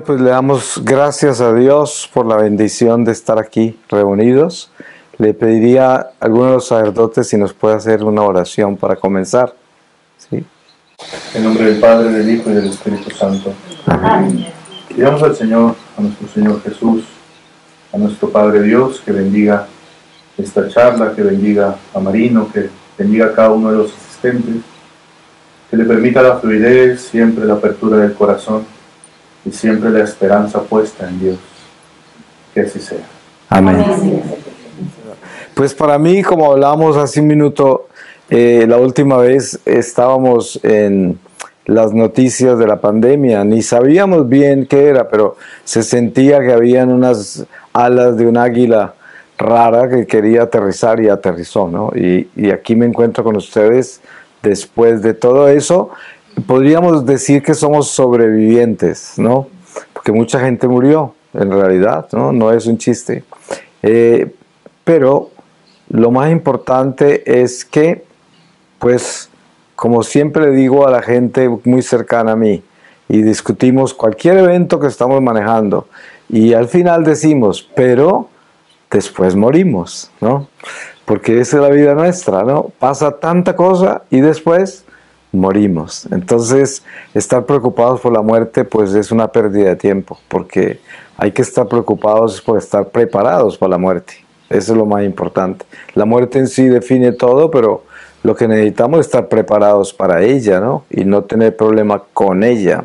Bueno, pues le damos gracias a Dios por la bendición de estar aquí reunidos. Le pediría a alguno de los sacerdotes si nos puede hacer una oración para comenzar. ¿Sí? En nombre del Padre, del Hijo y del Espíritu Santo. Amén. Pidamos al Señor, a nuestro Señor Jesús, a nuestro Padre Dios, que bendiga esta charla, que bendiga a Marino, que bendiga a cada uno de los asistentes, que le permita la fluidez, siempre la apertura del corazón y siempre la esperanza puesta en Dios. Que así sea. Amén. Pues para mí, como hablamos hace un minuto, la última vez estábamos en las noticias de la pandemia, ni sabíamos bien qué era, pero se sentía que habían unas alas de un águila rara que quería aterrizar y aterrizó, ¿no? Y aquí me encuentro con ustedes después de todo eso. Podríamos decir que somos sobrevivientes, ¿no? Porque mucha gente murió, en realidad, ¿no? No es un chiste. Pero lo más importante es que, pues, como siempre le digo a la gente muy cercana a mí, y discutimos cualquier evento que estamos manejando, y al final decimos, pero después morimos, ¿no? Porque esa es la vida nuestra, ¿no? Pasa tanta cosa y después morimos. Entonces, estar preocupados por la muerte, pues es una pérdida de tiempo, porque hay que estar preocupados por estar preparados para la muerte. Eso es lo más importante. La muerte en sí define todo, pero lo que necesitamos es estar preparados para ella, ¿no? Y no tener problema con ella,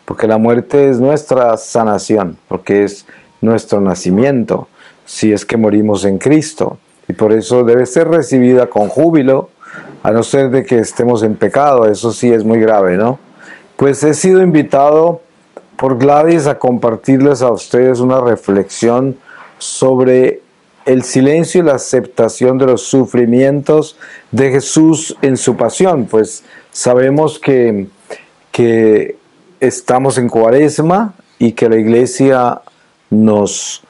porque la muerte es nuestra sanación, porque es nuestro nacimiento, si es que morimos en Cristo. Y por eso debe ser recibida con júbilo, a no ser de que estemos en pecado. Eso sí es muy grave, ¿no? Pues he sido invitado por Gladys a compartirles a ustedes una reflexión sobre el silencio y la aceptación de los sufrimientos de Jesús en su pasión. Pues sabemos que estamos en Cuaresma y que la Iglesia nos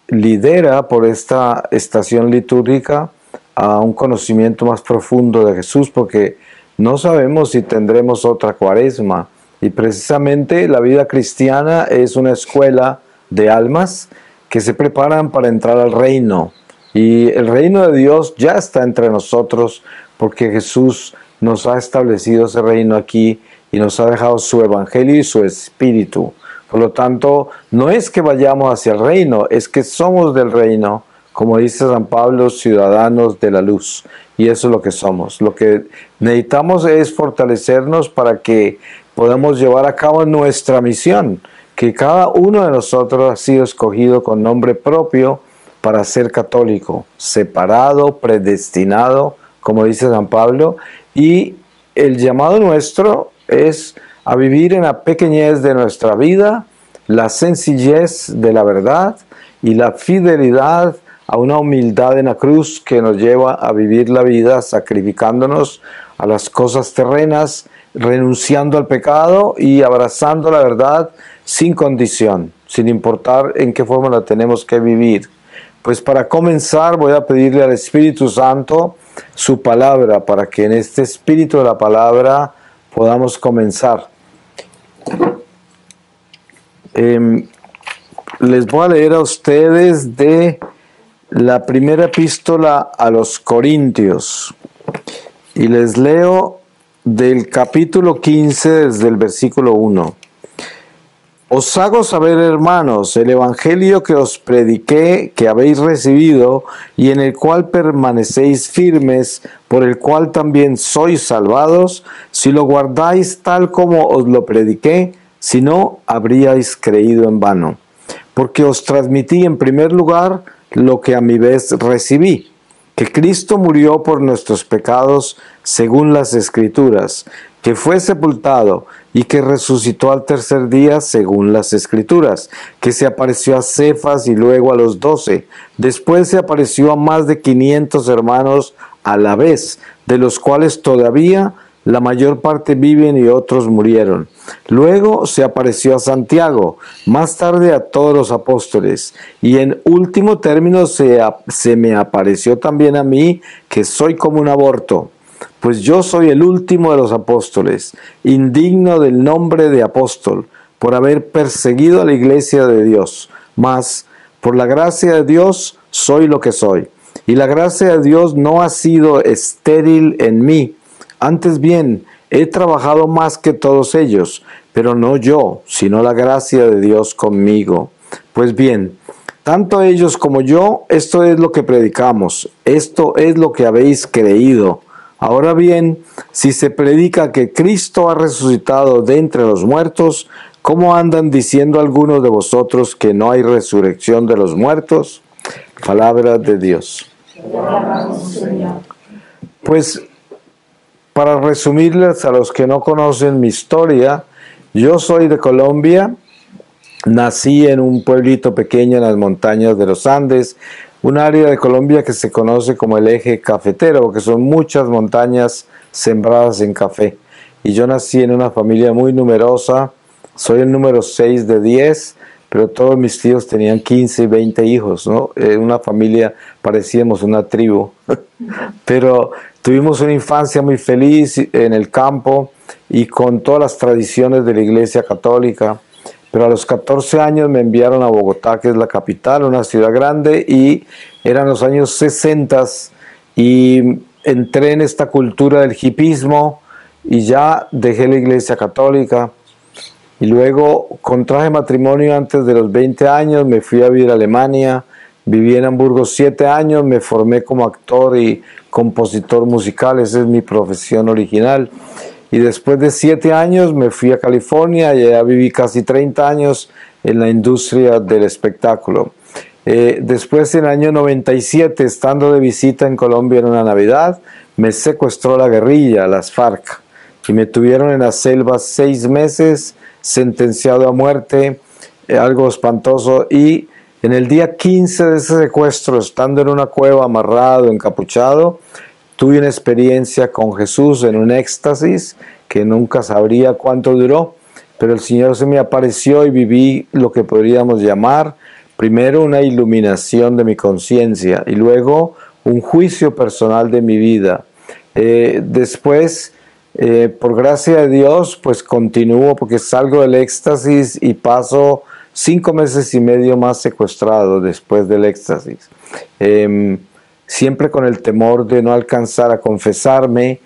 lidera por esta estación litúrgica a un conocimiento más profundo de Jesús, porque no sabemos si tendremos otra Cuaresma, y precisamente la vida cristiana es una escuela de almas que se preparan para entrar al reino, y el reino de Dios ya está entre nosotros, porque Jesús nos ha establecido ese reino aquí y nos ha dejado su evangelio y su espíritu. Por lo tanto, no es que vayamos hacia el reino, es que somos del reino, como dice San Pablo, ciudadanos de la luz. Y eso es lo que somos. Lo que necesitamos es fortalecernos para que podamos llevar a cabo nuestra misión, que cada uno de nosotros ha sido escogido con nombre propio para ser católico, separado, predestinado, como dice San Pablo, y el llamado nuestro es a vivir en la pequeñez de nuestra vida, la sencillez de la verdad y la fidelidad a una humildad en la cruz que nos lleva a vivir la vida sacrificándonos a las cosas terrenas, renunciando al pecado y abrazando la verdad sin condición, sin importar en qué forma la tenemos que vivir. Pues para comenzar voy a pedirle al Espíritu Santo su palabra, para que en este espíritu de la palabra podamos comenzar. Les voy a leer a ustedes de la primera epístola a los Corintios, y les leo del capítulo 15 desde el versículo 1. Os hago saber, hermanos, el evangelio que os prediqué, que habéis recibido y en el cual permanecéis firmes, por el cual también sois salvados, si lo guardáis tal como os lo prediqué, si no, habríais creído en vano. Porque os transmití en primer lugar lo que a mi vez recibí, que Cristo murió por nuestros pecados según las Escrituras, que fue sepultado y que resucitó al tercer día según las Escrituras, que se apareció a Cefas y luego a los 12. Después se apareció a más de 500 hermanos a la vez, de los cuales todavía la mayor parte viven y otros murieron. Luego se apareció a Santiago, más tarde a todos los apóstoles, y en último término se me apareció también a mí, que soy como un aborto, pues yo soy el último de los apóstoles, indigno del nombre de apóstol, por haber perseguido a la iglesia de Dios, mas por la gracia de Dios soy lo que soy. Y la gracia de Dios no ha sido estéril en mí, antes bien, he trabajado más que todos ellos, pero no yo, sino la gracia de Dios conmigo. Pues bien, tanto ellos como yo, esto es lo que predicamos, esto es lo que habéis creído. Ahora bien, si se predica que Cristo ha resucitado de entre los muertos, ¿cómo andan diciendo algunos de vosotros que no hay resurrección de los muertos? Palabra de Dios. Pues, para resumirles a los que no conocen mi historia, yo soy de Colombia, nací en un pueblito pequeño en las montañas de los Andes, un área de Colombia que se conoce como el eje cafetero, porque son muchas montañas sembradas en café. Y yo nací en una familia muy numerosa, soy el número 6 de 10, pero todos mis tíos tenían 15 y 20 hijos, ¿no? Una familia, parecíamos una tribu. Pero tuvimos una infancia muy feliz en el campo y con todas las tradiciones de la Iglesia Católica. Pero a los 14 años me enviaron a Bogotá, que es la capital, una ciudad grande, y eran los años 60 y entré en esta cultura del hipismo y ya dejé la Iglesia Católica. Y luego contraje matrimonio antes de los 20 años, me fui a vivir a Alemania, viví en Hamburgo 7 años, me formé como actor y compositor musical, esa es mi profesión original. Y después de 7 años me fui a California y allá viví casi 30 años en la industria del espectáculo. Después, en el año 97, estando de visita en Colombia en una Navidad, me secuestró la guerrilla, las FARC, y me tuvieron en la selva 6 meses, sentenciado a muerte, algo espantoso. Y en el día 15 de ese secuestro, estando en una cueva amarrado, encapuchado, tuve una experiencia con Jesús en un éxtasis que nunca sabría cuánto duró, pero el Señor se me apareció y viví lo que podríamos llamar primero una iluminación de mi conciencia y luego un juicio personal de mi vida. Después, por gracia de Dios, pues continúo porque salgo del éxtasis y paso 5 meses y medio más secuestrado después del éxtasis. Siempre con el temor de no alcanzar a confesarme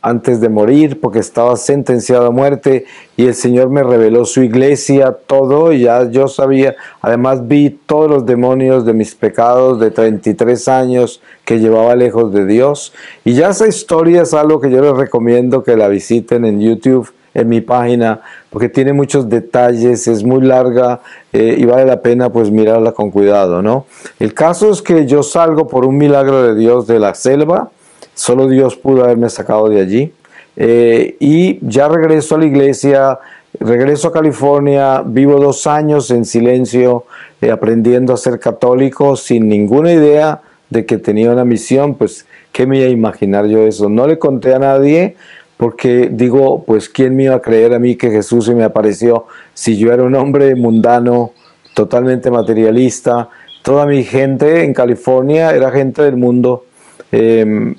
antes de morir, porque estaba sentenciado a muerte, y el Señor me reveló su iglesia, todo, y ya yo sabía. Además vi todos los demonios de mis pecados de 33 años que llevaba lejos de Dios, y ya esa historia es algo que yo les recomiendo que la visiten en YouTube, en mi página, porque tiene muchos detalles, es muy larga y vale la pena pues mirarla con cuidado, ¿no? El caso es que yo salgo por un milagro de Dios de la selva, solo Dios pudo haberme sacado de allí, y ya regreso a la iglesia, regreso a California, vivo 2 años en silencio, aprendiendo a ser católico sin ninguna idea de que tenía una misión. Pues ¿qué me iba a imaginar yo eso? No le conté a nadie, porque digo, pues ¿quién me iba a creer a mí que Jesús se me apareció si yo era un hombre mundano, totalmente materialista? Toda mi gente en California era gente del mundo,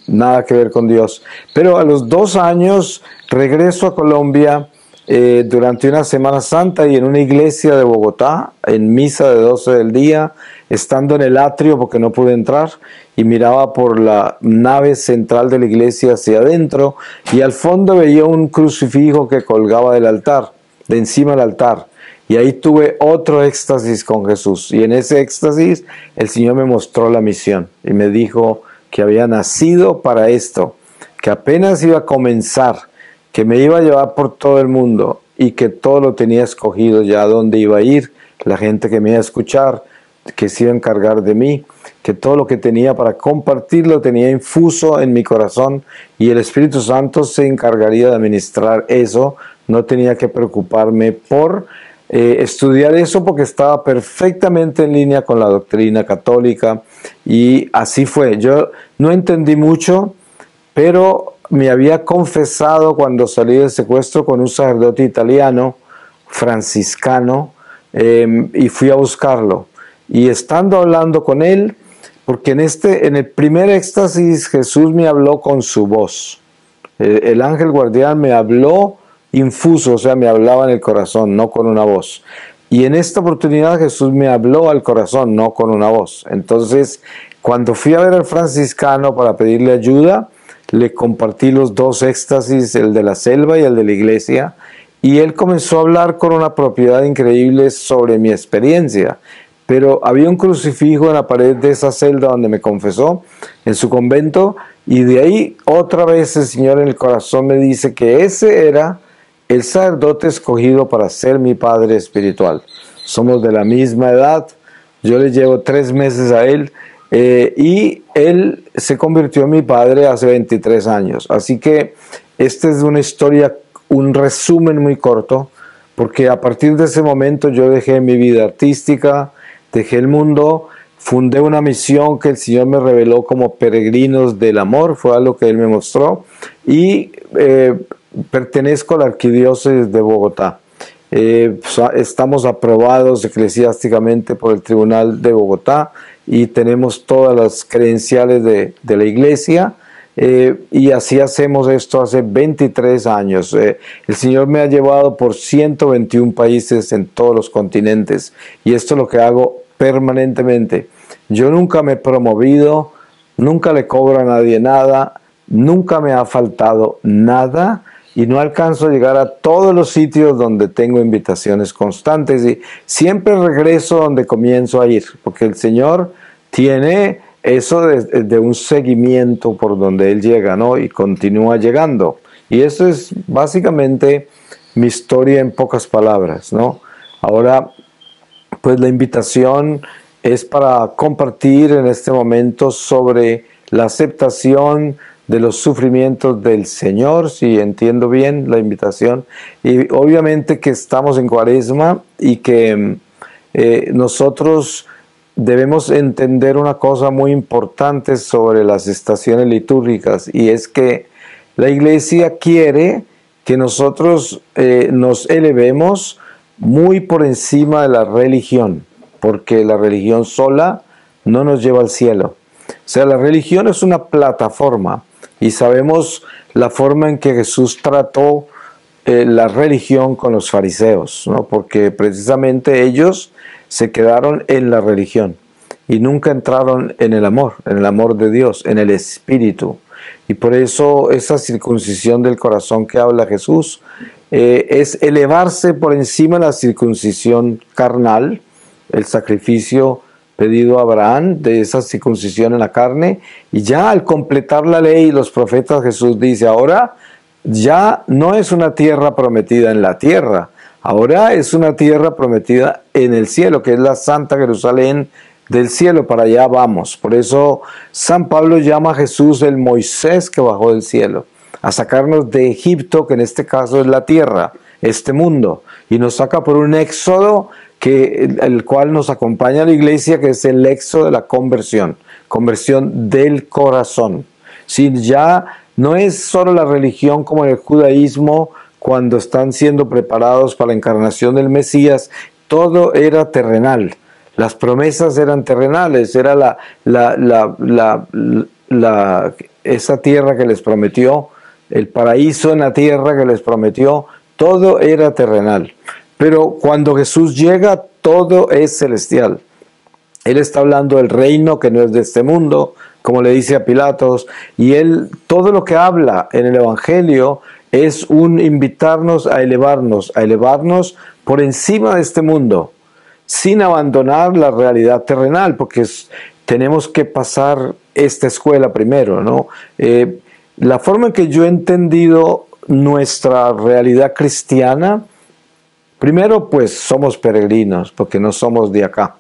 nada que ver con Dios. Pero a los 2 años regreso a Colombia durante una Semana Santa y en una iglesia de Bogotá, en misa de 12 del día, estando en el atrio porque no pude entrar, y miraba por la nave central de la iglesia hacia adentro, y al fondo veía un crucifijo que colgaba del altar, de encima del altar, y ahí tuve otro éxtasis con Jesús, y en ese éxtasis el Señor me mostró la misión, y me dijo que había nacido para esto, que apenas iba a comenzar, que me iba a llevar por todo el mundo, y que todo lo tenía escogido ya a dónde iba a ir, la gente que me iba a escuchar, que se iba a encargar de mí, que todo lo que tenía para compartirlo tenía infuso en mi corazón y el Espíritu Santo se encargaría de administrar eso. No tenía que preocuparme por estudiar eso porque estaba perfectamente en línea con la doctrina católica, y así fue. Yo no entendí mucho, pero me había confesado cuando salí del secuestro con un sacerdote italiano, franciscano, y fui a buscarlo. Y estando hablando con él, porque en el primer éxtasis Jesús me habló con su voz. El ángel guardián me habló infuso, o sea, me hablaba en el corazón, no con una voz. Y en esta oportunidad Jesús me habló al corazón, no con una voz. Entonces, cuando fui a ver al franciscano para pedirle ayuda, le compartí los dos éxtasis, el de la selva y el de la iglesia, y él comenzó a hablar con una propiedad increíble sobre mi experiencia. Pero había un crucifijo en la pared de esa celda donde me confesó, en su convento, y de ahí otra vez el Señor en el corazón me dice que ese era el sacerdote escogido para ser mi padre espiritual. Somos de la misma edad, yo le llevo 3 meses a él, y él se convirtió en mi padre hace 23 años. Así que esta es una historia, un resumen muy corto, porque a partir de ese momento yo dejé mi vida artística, dejé el mundo, fundé una misión que el Señor me reveló como peregrinos del amor, fue algo que Él me mostró, y pertenezco a la Arquidiócesis de Bogotá. Estamos aprobados eclesiásticamente por el Tribunal de Bogotá y tenemos todas las credenciales de la Iglesia, y así hacemos esto hace 23 años. El Señor me ha llevado por 121 países en todos los continentes y esto es lo que hago permanentemente. Yo nunca me he promovido, nunca le cobro a nadie nada, nunca me ha faltado nada y no alcanzo a llegar a todos los sitios donde tengo invitaciones constantes y siempre regreso donde comienzo a ir, porque el Señor tiene eso de un seguimiento por donde Él llega, ¿no? Y continúa llegando. Y eso es básicamente mi historia en pocas palabras, ¿no? Ahora, pues la invitación es para compartir en este momento sobre la aceptación de los sufrimientos del Señor, si entiendo bien la invitación. Y obviamente que estamos en Cuaresma y que nosotros debemos entender una cosa muy importante sobre las estaciones litúrgicas, y es que la Iglesia quiere que nosotros nos elevemos muy por encima de la religión, porque la religión sola no nos lleva al cielo. O sea, la religión es una plataforma y sabemos la forma en que Jesús trató la religión con los fariseos, ¿no? Porque precisamente ellos se quedaron en la religión y nunca entraron en el amor de Dios, en el Espíritu. Y por eso esa circuncisión del corazón que habla Jesús es elevarse por encima de la circuncisión carnal, el sacrificio pedido a Abraham de esa circuncisión en la carne, y ya al completar la ley y los profetas, Jesús dice, ahora ya no es una tierra prometida en la tierra, ahora es una tierra prometida en el cielo, que es la Santa Jerusalén del cielo, para allá vamos. Por eso San Pablo llama a Jesús el Moisés que bajó del cielo, a sacarnos de Egipto, que en este caso es la tierra, este mundo, y nos saca por un éxodo el cual nos acompaña a la Iglesia, que es el éxodo de la conversión del corazón. Si ya no es solo la religión como en el judaísmo, cuando están siendo preparados para la encarnación del Mesías, todo era terrenal. Las promesas eran terrenales, era esa tierra que les prometió, el paraíso en la tierra que les prometió, todo era terrenal. Pero cuando Jesús llega, todo es celestial. Él está hablando del reino que no es de este mundo, como le dice a Pilatos, y él, todo lo que habla en el Evangelio es un invitarnos a elevarnos por encima de este mundo, sin abandonar la realidad terrenal, porque tenemos que pasar esta escuela primero, ¿no? La forma en que yo he entendido nuestra realidad cristiana, primero, pues somos peregrinos, porque no somos de acá.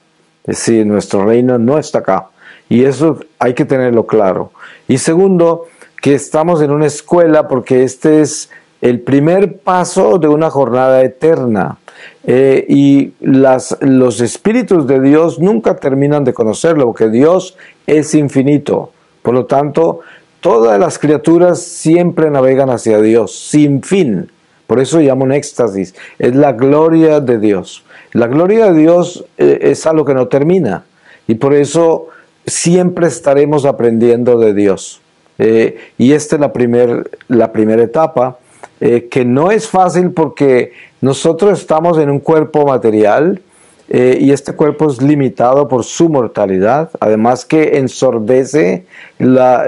Es decir, nuestro reino no está acá. Y eso hay que tenerlo claro. Y segundo, que estamos en una escuela, porque este es el primer paso de una jornada eterna. Y los espíritus de Dios nunca terminan de conocerlo, porque Dios es infinito. Por lo tanto, todas las criaturas siempre navegan hacia Dios, sin fin. Por eso llamo un éxtasis. Es la gloria de Dios. La gloria de Dios es algo que no termina. Y por eso siempre estaremos aprendiendo de Dios. Y esta es la primera etapa. que no es fácil porque nosotros estamos en un cuerpo material y este cuerpo es limitado por su mortalidad, además que ensordece la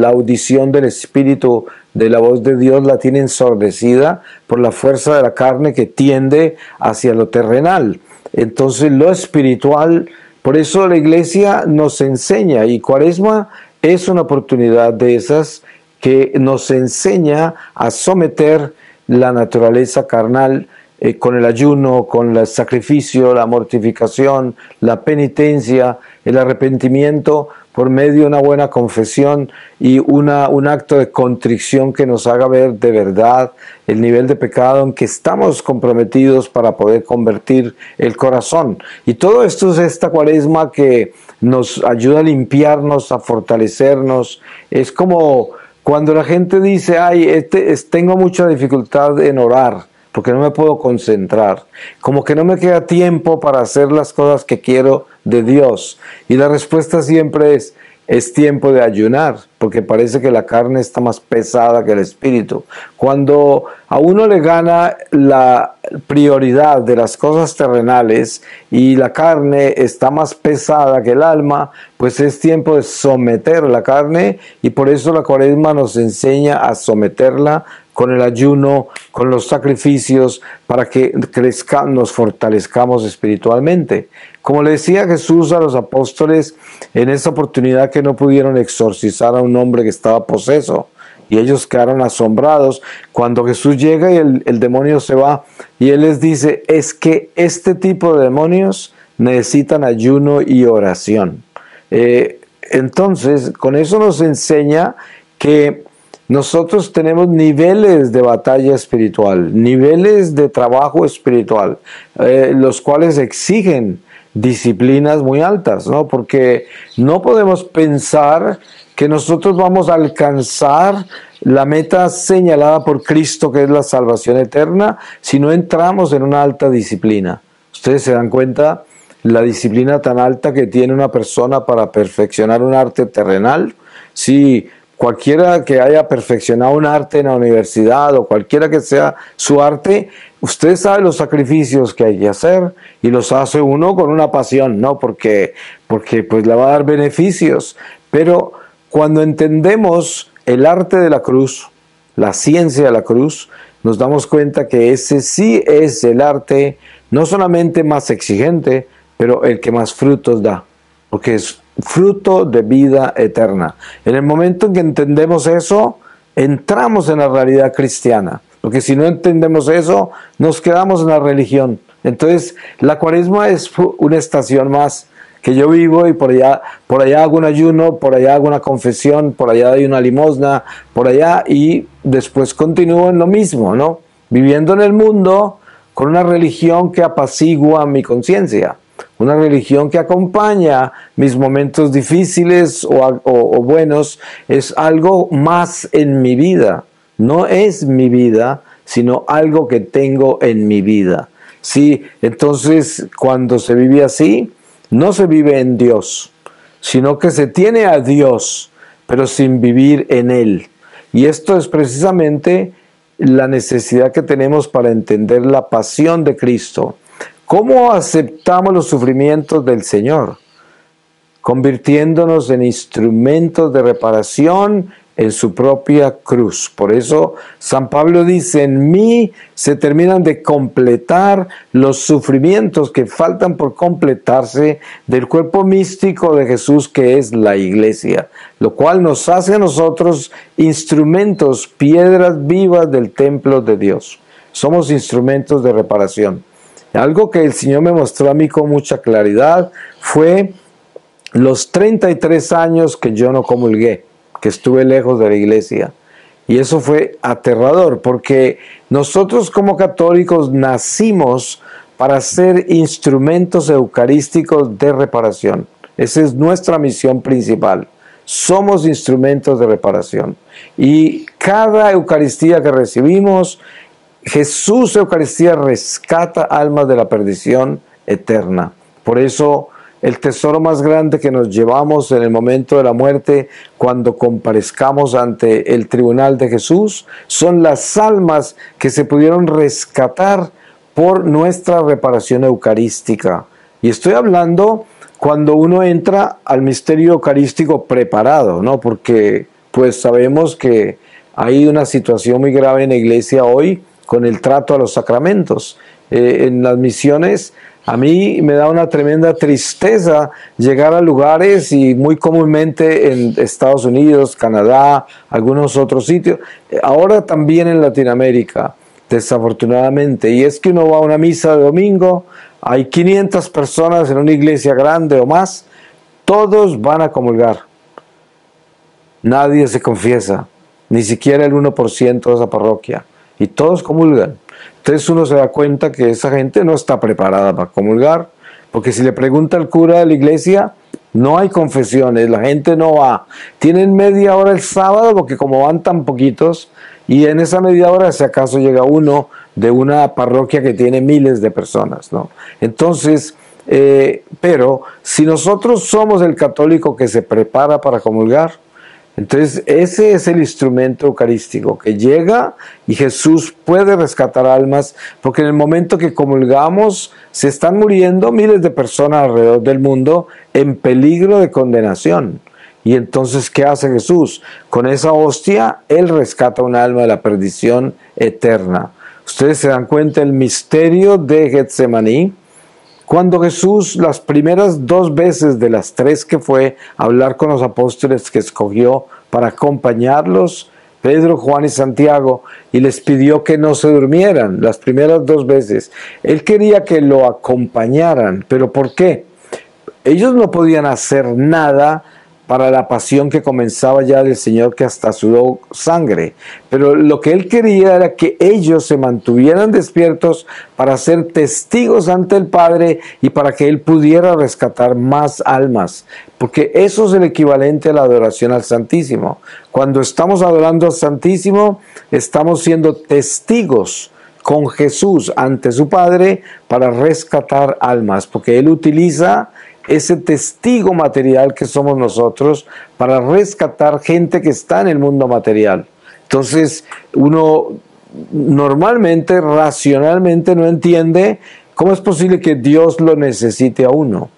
audición del espíritu, de la voz de Dios la tiene ensordecida por la fuerza de la carne que tiende hacia lo terrenal. Entonces lo espiritual, por eso la iglesia nos enseña, y Cuaresma es una oportunidad de esas que nos enseña a someter la naturaleza carnal con el ayuno, con el sacrificio, la mortificación, la penitencia, el arrepentimiento por medio de una buena confesión y un acto de contrición que nos haga ver de verdad el nivel de pecado en que estamos comprometidos para poder convertir el corazón. Y todo esto es esta Cuaresma que nos ayuda a limpiarnos, a fortalecernos. Es como cuando la gente dice, ay, tengo mucha dificultad en orar, porque no me puedo concentrar, como que no me queda tiempo para hacer las cosas que quiero de Dios. Y la respuesta siempre es tiempo de ayunar, porque parece que la carne está más pesada que el espíritu. Cuando a uno le gana la prioridad de las cosas terrenales y la carne está más pesada que el alma, pues es tiempo de someter la carne, y por eso la Cuaresma nos enseña a someterla con el ayuno, con los sacrificios, para que nos fortalezcamos espiritualmente. Como le decía Jesús a los apóstoles en esa oportunidad que no pudieron exorcizar a un hombre que estaba poseso, y ellos quedaron asombrados cuando Jesús llega y el demonio se va, y Él les dice, es que este tipo de demonios necesitan ayuno y oración. Entonces, con eso nos enseña que nosotros tenemos niveles de batalla espiritual, niveles de trabajo espiritual, los cuales exigen disciplinas muy altas, ¿no? Porque no podemos pensar que nosotros vamos a alcanzar la meta señalada por Cristo, que es la salvación eterna, si no entramos en una alta disciplina. Ustedes se dan cuenta la disciplina tan alta que tiene una persona para perfeccionar un arte terrenal. Si cualquiera que haya perfeccionado un arte en la universidad o cualquiera que sea su arte, usted sabe los sacrificios que hay que hacer y los hace uno con una pasión, ¿no? Porque pues le va a dar beneficios. Pero cuando entendemos el arte de la cruz, la ciencia de la cruz, nos damos cuenta que ese sí es el arte no solamente más exigente, pero el que más frutos da, porque es fruto de vida eterna. En el momento en que entendemos eso, entramos en la realidad cristiana, porque si no entendemos eso, nos quedamos en la religión. Entonces, la Cuaresma es una estación más que yo vivo, y por allá hago un ayuno, por allá hago una confesión, por allá doy una limosna, por allá, y después continúo en lo mismo, ¿no? Viviendo en el mundo con una religión que apacigua mi conciencia. Una religión que acompaña mis momentos difíciles o buenos, es algo más en mi vida. No es mi vida, sino algo que tengo en mi vida. Sí, entonces cuando se vive así, no se vive en Dios, sino que se tiene a Dios, pero sin vivir en Él. Y esto es precisamente la necesidad que tenemos para entender la pasión de Cristo. ¿Cómo aceptamos los sufrimientos del Señor? Convirtiéndonos en instrumentos de reparación en su propia cruz. Por eso San Pablo dice, en mí se terminan de completar los sufrimientos que faltan por completarse del cuerpo místico de Jesús, que es la iglesia, lo cual nos hace a nosotros instrumentos, piedras vivas del templo de Dios. Somos instrumentos de reparación. Algo que el Señor me mostró a mí con mucha claridad fue los 33 años que yo no comulgué, que estuve lejos de la iglesia. Y eso fue aterrador, porque nosotros como católicos nacimos para ser instrumentos eucarísticos de reparación. Esa es nuestra misión principal. Somos instrumentos de reparación. Y cada Eucaristía que recibimos, Jesús Eucaristía rescata almas de la perdición eterna. Por eso el tesoro más grande que nos llevamos en el momento de la muerte, cuando comparezcamos ante el tribunal de Jesús, son las almas que se pudieron rescatar por nuestra reparación eucarística. Y estoy hablando cuando uno entra al misterio eucarístico preparado, ¿no? Porque pues sabemos que hay una situación muy grave en la iglesia hoy con el trato a los sacramentos. En las misiones, a mí me da una tremenda tristeza llegar a lugares, y muy comúnmente en Estados Unidos, Canadá, algunos otros sitios, ahora también en Latinoamérica, desafortunadamente, y es que uno va a una misa de domingo, hay 500 personas en una iglesia grande o más, todos van a comulgar, nadie se confiesa, ni siquiera el 1% de esa parroquia, y todos comulgan. Entonces uno se da cuenta que esa gente no está preparada para comulgar, porque si le pregunta al cura de la iglesia, no hay confesiones, la gente no va. Tienen media hora el sábado, porque como van tan poquitos, y en esa media hora si acaso llega uno de una parroquia que tiene miles de personas, ¿no? Entonces, pero si nosotros somos el católico que se prepara para comulgar, entonces ese es el instrumento eucarístico que llega, y Jesús puede rescatar almas, porque en el momento que comulgamos se están muriendo miles de personas alrededor del mundo en peligro de condenación. Y entonces, ¿qué hace Jesús? Con esa hostia, Él rescata un alma de la perdición eterna. Ustedes se dan cuenta del misterio de Getsemaní. Cuando Jesús, las primeras 2 veces de las 3 que fue a hablar con los apóstoles que escogió para acompañarlos, Pedro, Juan y Santiago, y les pidió que no se durmieran, las primeras 2 veces. Él quería que lo acompañaran, pero ¿por qué? Ellos no podían hacer nada para la pasión que comenzaba ya del Señor, que hasta sudó sangre. Pero lo que Él quería era que ellos se mantuvieran despiertos para ser testigos ante el Padre, y para que Él pudiera rescatar más almas. Porque eso es el equivalente a la adoración al Santísimo. Cuando estamos adorando al Santísimo, estamos siendo testigos con Jesús ante su Padre para rescatar almas, porque Él utiliza ese testigo material que somos nosotros para rescatar gente que está en el mundo material. Entonces, uno normalmente, racionalmente, no entiende cómo es posible que Dios lo necesite a uno.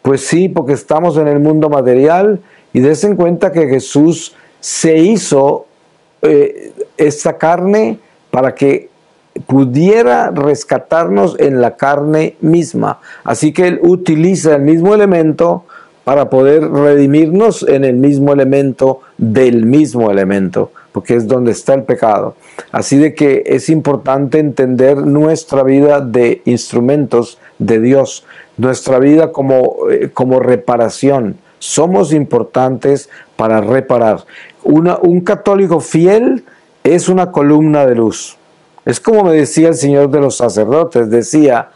Pues sí, porque estamos en el mundo material, y des en cuenta que Jesús se hizo esta carne para que pudiera rescatarnos en la carne misma. Así que Él utiliza el mismo elemento para poder redimirnos en el mismo elemento del mismo elemento, porque es donde está el pecado. Así de que es importante entender nuestra vida de instrumentos de Dios, nuestra vida como reparación. Somos importantes para reparar. Un católico fiel es una columna de luz. Es como me decía el Señor de los sacerdotes, decía,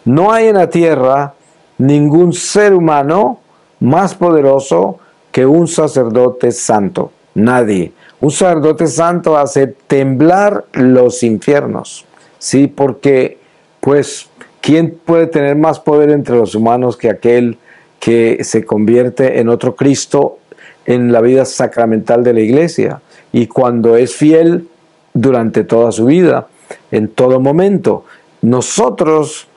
no hay en la tierra ningún ser humano más poderoso que un sacerdote santo. Nadie. Un sacerdote santo hace temblar los infiernos. Sí, porque, pues, ¿quién puede tener más poder entre los humanos que aquel que se convierte en otro Cristo en la vida sacramental de la iglesia? Y cuando es fiel durante toda su vida, en todo momento. Nosotros,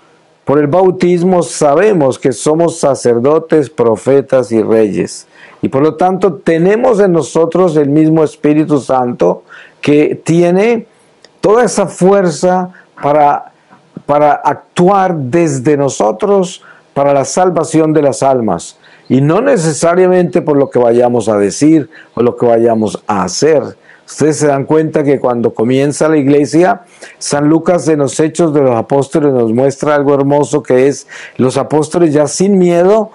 por el bautismo, sabemos que somos sacerdotes, profetas y reyes. Y por lo tanto, tenemos en nosotros el mismo Espíritu Santo, que tiene toda esa fuerza para actuar desde nosotros para la salvación de las almas. Y no necesariamente por lo que vayamos a decir o lo que vayamos a hacer. Ustedes se dan cuenta que cuando comienza la iglesia, San Lucas en los Hechos de los Apóstoles nos muestra algo hermoso, que es los apóstoles ya sin miedo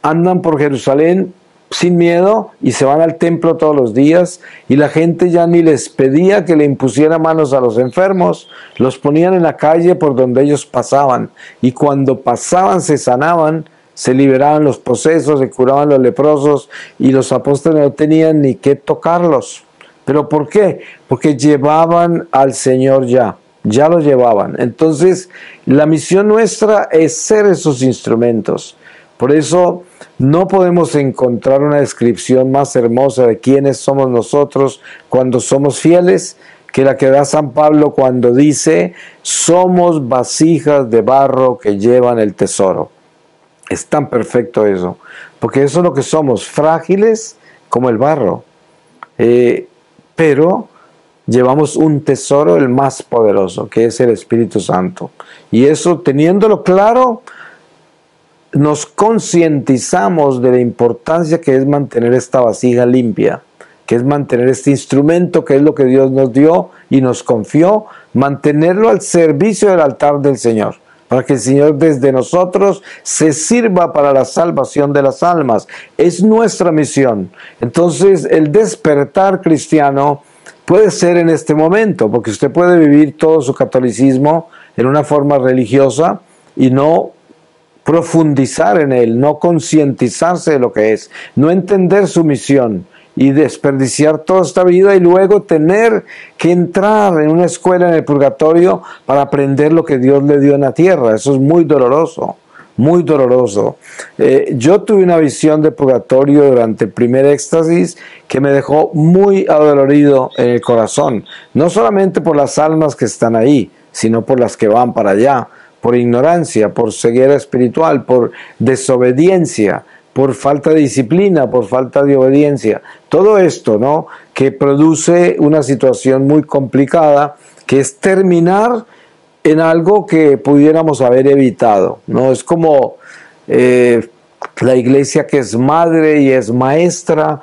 andan por Jerusalén sin miedo y se van al templo todos los días, y la gente ya ni les pedía que le impusiera manos a los enfermos, los ponían en la calle por donde ellos pasaban, y cuando pasaban se sanaban, se liberaban los posesos, se curaban los leprosos, y los apóstoles no tenían ni que tocarlos. ¿Pero por qué? Porque llevaban al Señor ya lo llevaban. Entonces, la misión nuestra es ser esos instrumentos, Por eso no podemos encontrar una descripción más hermosa de quiénes somos nosotros cuando somos fieles que la que da San Pablo cuando dice: somos vasijas de barro que llevan el tesoro. Es tan perfecto eso, porque eso es lo que somos, frágiles como el barro, pero llevamos un tesoro, el más poderoso, que es el Espíritu Santo. Y eso, teniéndolo claro, nos concientizamos de la importancia que es mantener esta vasija limpia, que es mantener este instrumento, que es lo que Dios nos dio y nos confió, mantenerlo al servicio del altar del Señor, para que el Señor desde nosotros se sirva para la salvación de las almas. Es nuestra misión. Entonces, el despertar cristiano puede ser en este momento, porque usted puede vivir todo su catolicismo en una forma religiosa y no profundizar en él, no concientizarse de lo que es, no entender su misión y desperdiciar toda esta vida y luego tener que entrar en una escuela en el purgatorio para aprender lo que Dios le dio en la tierra. Eso es muy doloroso, muy doloroso. Yo tuve una visión de purgatorio durante el primer éxtasis que me dejó muy adolorido en el corazón, no solamente por las almas que están ahí, sino por las que van para allá, por ignorancia, por ceguera espiritual, por desobediencia, por falta de disciplina, por falta de obediencia. Todo esto, ¿no?, que produce una situación muy complicada, que es terminar en algo que pudiéramos haber evitado, ¿no? Es como la iglesia, que es madre y es maestra,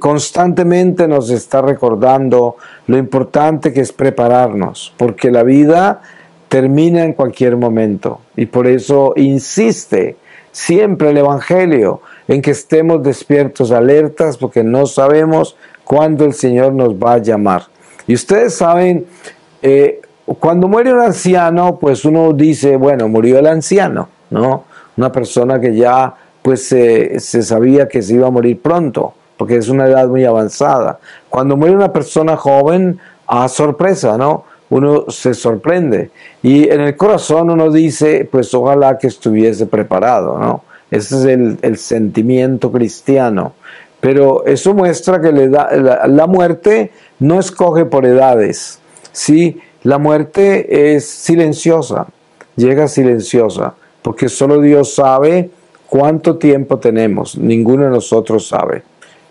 constantemente nos está recordando lo importante que es prepararnos, porque la vida termina en cualquier momento, y por eso insiste siempre el Evangelio en que estemos despiertos, alertas, porque no sabemos cuándo el Señor nos va a llamar. Y ustedes saben, cuando muere un anciano, pues uno dice, bueno, murió el anciano, ¿no? Una persona que ya pues se sabía que se iba a morir pronto, porque es una edad muy avanzada. Cuando muere una persona joven, sorpresa, ¿no? Uno se sorprende y en el corazón uno dice, pues ojalá que estuviese preparado, ¿no? Ese es el sentimiento cristiano. Pero eso muestra que la muerte no escoge por edades, ¿sí? La muerte es silenciosa, llega silenciosa, porque solo Dios sabe cuánto tiempo tenemos, ninguno de nosotros sabe.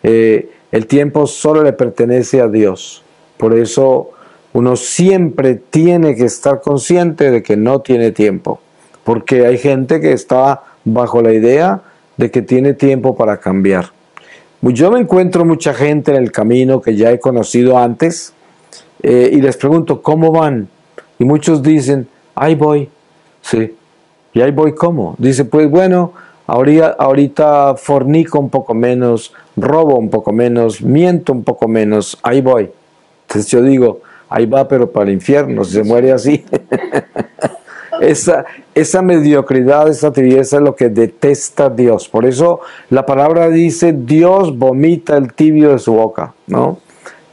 El tiempo solo le pertenece a Dios, por eso uno siempre tiene que estar consciente de que no tiene tiempo, porque hay gente que está bajo la idea de que tiene tiempo para cambiar. Yo me encuentro mucha gente en el camino que ya he conocido antes y les pregunto, ¿cómo van? Y muchos dicen, ahí voy. Sí. ¿Y ahí voy cómo? Dice, pues bueno, ahorita fornico un poco menos, robo un poco menos, miento un poco menos, ahí voy. Entonces yo digo, ahí va, pero para el infierno, si se muere así. Esa mediocridad, esa tibieza es lo que detesta Dios. Por eso la palabra dice, Dios vomita el tibio de su boca, ¿no?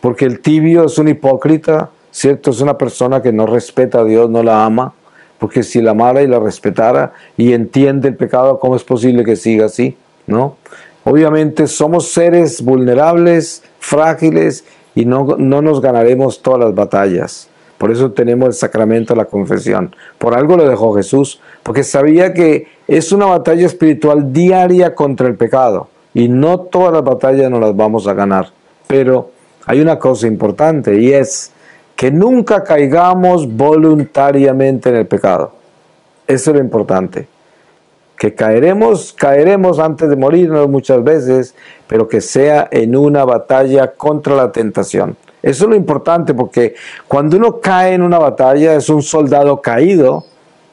Porque el tibio es un hipócrita, ¿cierto? Es una persona que no respeta a Dios, no la ama. Porque si la amara y la respetara y entiende el pecado, ¿cómo es posible que siga así? ¿No? Obviamente somos seres vulnerables, frágiles, y no nos ganaremos todas las batallas. Por eso tenemos el sacramento de la confesión. Por algo lo dejó Jesús, porque sabía que es una batalla espiritual diaria contra el pecado, y no todas las batallas nos las vamos a ganar. Pero hay una cosa importante, y es que nunca caigamos voluntariamente en el pecado. Eso es lo importante. Que caeremos antes de morirnos muchas veces, pero que sea en una batalla contra la tentación. Eso es lo importante, porque cuando uno cae en una batalla es un soldado caído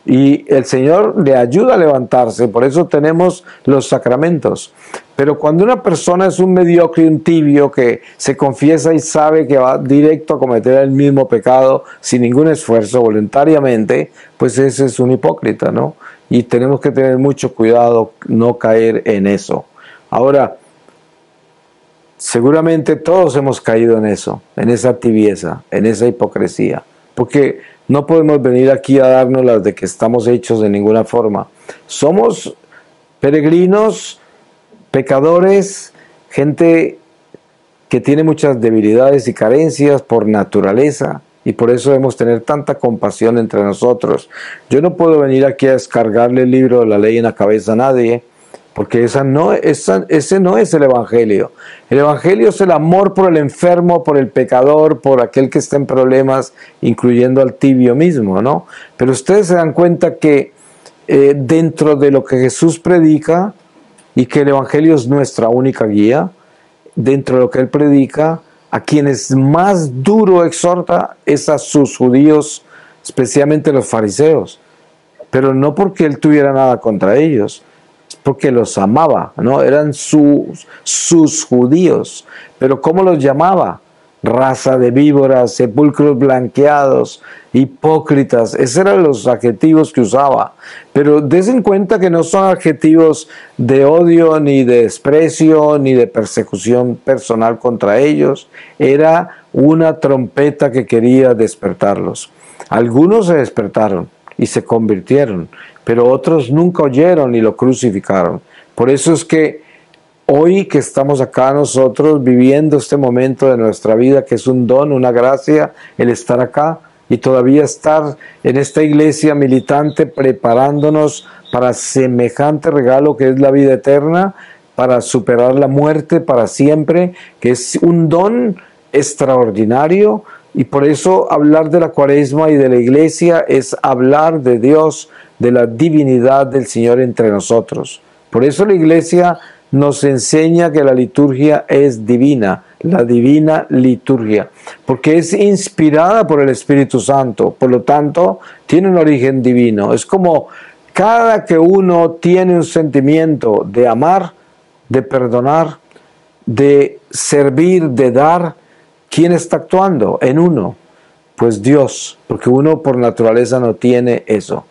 y el Señor le ayuda a levantarse. Por eso tenemos los sacramentos. Pero cuando una persona es un mediocre, un tibio, que se confiesa y sabe que va directo a cometer el mismo pecado sin ningún esfuerzo, voluntariamente, pues ese es un hipócrita, ¿no? Y tenemos que tener mucho cuidado no caer en eso. Ahora, seguramente todos hemos caído en eso, en esa tibieza, en esa hipocresía, porque no podemos venir aquí a darnos las de que estamos hechos de ninguna forma. Somos peregrinos, pecadores, gente que tiene muchas debilidades y carencias por naturaleza, y por eso debemos tener tanta compasión entre nosotros. Yo no puedo venir aquí a descargarle el libro de la ley en la cabeza a nadie, porque ese no es el Evangelio. El Evangelio es el amor por el enfermo, por el pecador, por aquel que está en problemas, incluyendo al tibio mismo, ¿no? Pero ustedes se dan cuenta que dentro de lo que Jesús predica, y que el Evangelio es nuestra única guía, dentro de lo que Él predica, a quienes más duro exhorta es a sus judíos, especialmente los fariseos, pero no porque Él tuviera nada contra ellos, porque los amaba, ¿no? Eran sus judíos. Pero ¿cómo los llamaba? Raza de víboras, sepulcros blanqueados, hipócritas. Esos eran los adjetivos que usaba. Pero den cuenta que no son adjetivos de odio, ni de desprecio, ni de persecución personal contra ellos. Era una trompeta que quería despertarlos. Algunos se despertaron y se convirtieron, pero otros nunca oyeron y lo crucificaron. Por eso es que hoy que estamos acá nosotros viviendo este momento de nuestra vida, que es un don, una gracia, el estar acá y todavía estar en esta iglesia militante preparándonos para semejante regalo que es la vida eterna, para superar la muerte para siempre, que es un don extraordinario. Y por eso hablar de la Cuaresma y de la iglesia es hablar de Dios, de la divinidad del Señor entre nosotros. Por eso la iglesia nos enseña que la liturgia es divina, la divina liturgia, porque es inspirada por el Espíritu Santo, por lo tanto tiene un origen divino. Es como cada que uno tiene un sentimiento de amar, de perdonar, de servir, de dar, ¿quién está actuando en uno? Pues Dios, porque uno por naturaleza no tiene eso.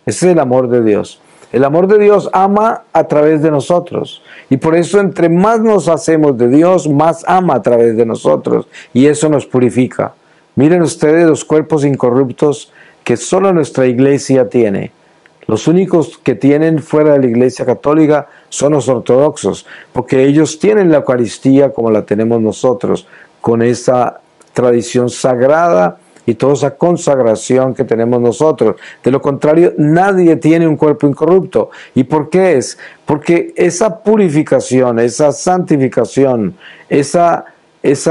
Ese es el amor de Dios. El amor de Dios ama a través de nosotros. Y por eso entre más nos hacemos de Dios, más ama a través de nosotros. Y eso nos purifica. Miren ustedes los cuerpos incorruptos que solo nuestra iglesia tiene. Los únicos que tienen fuera de la iglesia católica son los ortodoxos, porque ellos tienen la Eucaristía como la tenemos nosotros, con esa tradición sagrada y toda esa consagración que tenemos nosotros. De lo contrario, nadie tiene un cuerpo incorrupto. ¿Y por qué es? Porque esa purificación, esa santificación, esa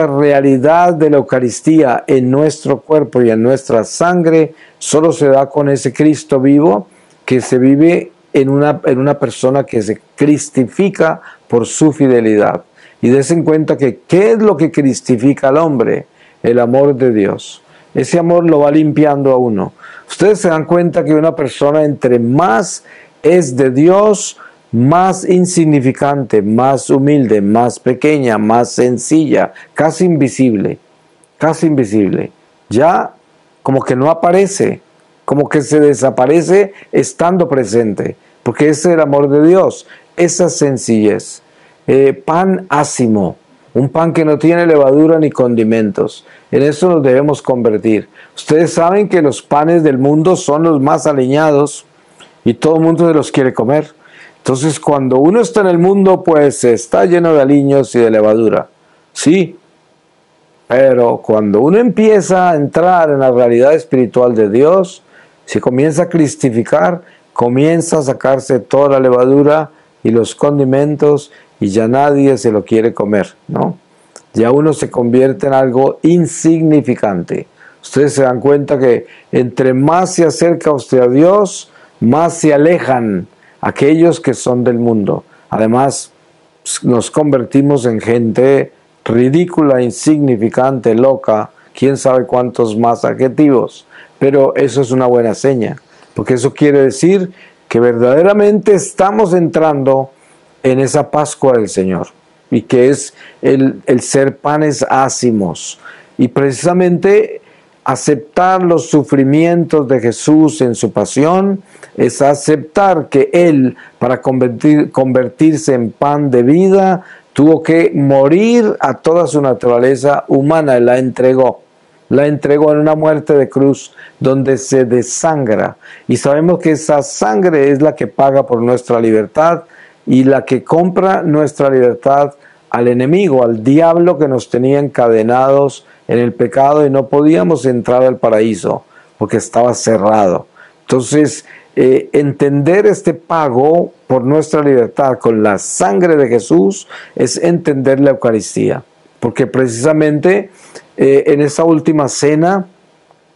realidad de la Eucaristía en nuestro cuerpo y en nuestra sangre, solo se da con ese Cristo vivo que se vive en una persona que se cristifica por su fidelidad. Y desen cuenta que ¿qué es lo que cristifica al hombre? El amor de Dios. Ese amor lo va limpiando a uno. Ustedes se dan cuenta que una persona entre más es de Dios, más insignificante, más humilde, más pequeña, más sencilla, casi invisible, ya como que no aparece, como que se desaparece estando presente, porque ese es el amor de Dios, esa sencillez. Pan ácimo, un pan que no tiene levadura ni condimentos. En eso nos debemos convertir. Ustedes saben que los panes del mundo son los más aliñados y todo el mundo se los quiere comer. Entonces cuando uno está en el mundo, pues está lleno de aliños y de levadura. Sí, pero cuando uno empieza a entrar en la realidad espiritual de Dios, se comienza a cristificar, comienza a sacarse toda la levadura y los condimentos, y ya nadie se lo quiere comer, ¿no? Ya uno se convierte en algo insignificante. Ustedes se dan cuenta que entre más se acerca usted a Dios, más se alejan aquellos que son del mundo. Además, nos convertimos en gente ridícula, insignificante, loca, quién sabe cuántos más adjetivos. Pero eso es una buena seña, porque eso quiere decir que verdaderamente estamos entrando en esa Pascua del Señor, y que es el ser panes ácimos, y precisamente aceptar los sufrimientos de Jesús en su pasión es aceptar que Él, para convertirse en pan de vida, tuvo que morir a toda su naturaleza humana. Él la entregó en una muerte de cruz donde se desangra, y sabemos que esa sangre es la que paga por nuestra libertad, y la que compra nuestra libertad al enemigo, al diablo que nos tenía encadenados en el pecado y no podíamos entrar al paraíso porque estaba cerrado. Entonces, entender este pago por nuestra libertad con la sangre de Jesús es entender la Eucaristía, porque precisamente en esa última cena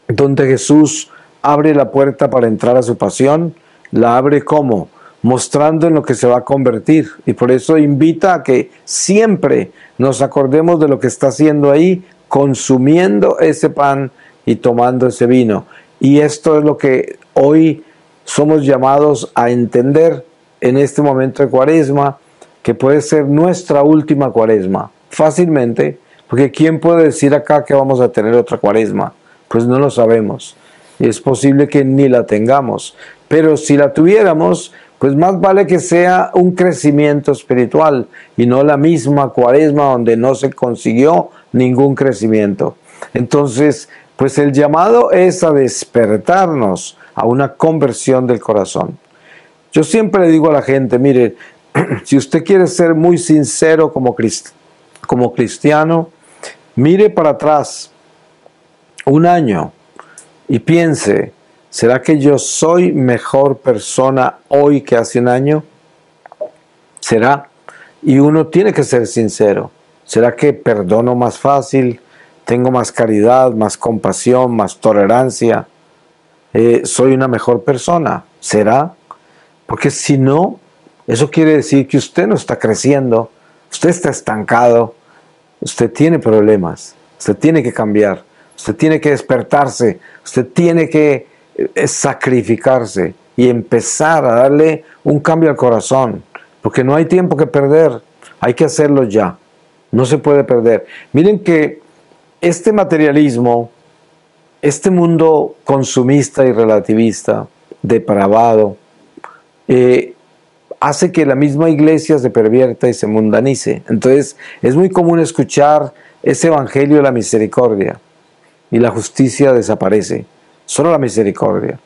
donde Jesús abre la puerta para entrar a su pasión, la abre ¿cómo? Mostrando en lo que se va a convertir, y por eso invita a que siempre nos acordemos de lo que está haciendo ahí, consumiendo ese pan y tomando ese vino. Y esto es lo que hoy somos llamados a entender en este momento de Cuaresma, que puede ser nuestra última Cuaresma, fácilmente, porque ¿quién puede decir acá que vamos a tener otra Cuaresma? Pues no lo sabemos, y es posible que ni la tengamos, pero si la tuviéramos, pues más vale que sea un crecimiento espiritual y no la misma Cuaresma donde no se consiguió ningún crecimiento. Entonces, pues el llamado es a despertarnos a una conversión del corazón. Yo siempre le digo a la gente, mire, si usted quiere ser muy sincero como cristiano, mire para atrás un año y piense, ¿será que yo soy mejor persona hoy que hace un año? ¿Será? Y uno tiene que ser sincero. ¿Será que perdono más fácil? ¿Tengo más caridad, más compasión, más tolerancia? ¿Soy una mejor persona? ¿Será? Porque si no, eso quiere decir que usted no está creciendo, usted está estancado, usted tiene problemas, usted tiene que cambiar, usted tiene que despertarse, usted tiene que sacrificarse y empezar a darle un cambio al corazón, porque no hay tiempo que perder, hay que hacerlo ya, no se puede perder. Miren que este materialismo, este mundo consumista y relativista, depravado, hace que la misma iglesia se pervierta y se mundanice. Entonces es muy común escuchar ese evangelio de la misericordia y la justicia desaparece, solo la misericordia.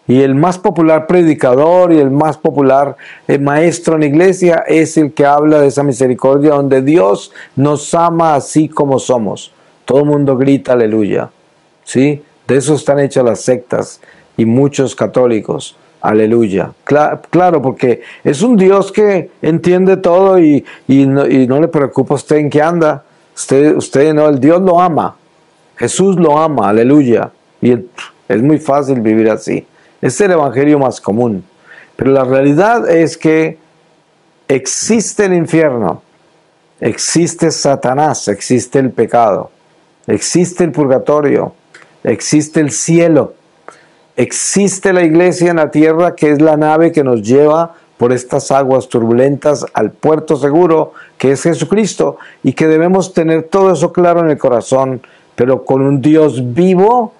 Y el más popular predicador y el más popular maestro en la iglesia es el que habla de esa misericordia donde Dios nos ama así como somos. Todo el mundo grita aleluya, ¿sí? De eso están hechas las sectas y muchos católicos. Aleluya. Claro, porque es un Dios que entiende todo y no le preocupa a usted en qué anda. Usted no, el Dios lo ama. Jesús lo ama, aleluya. Y es muy fácil vivir así. Es el evangelio más común. Pero la realidad es que existe el infierno, existe Satanás, existe el pecado, existe el purgatorio, existe el cielo. Existe la iglesia en la tierra, que es la nave que nos lleva por estas aguas turbulentas al puerto seguro, que es Jesucristo, y que debemos tener todo eso claro en el corazón, pero con un Dios vivo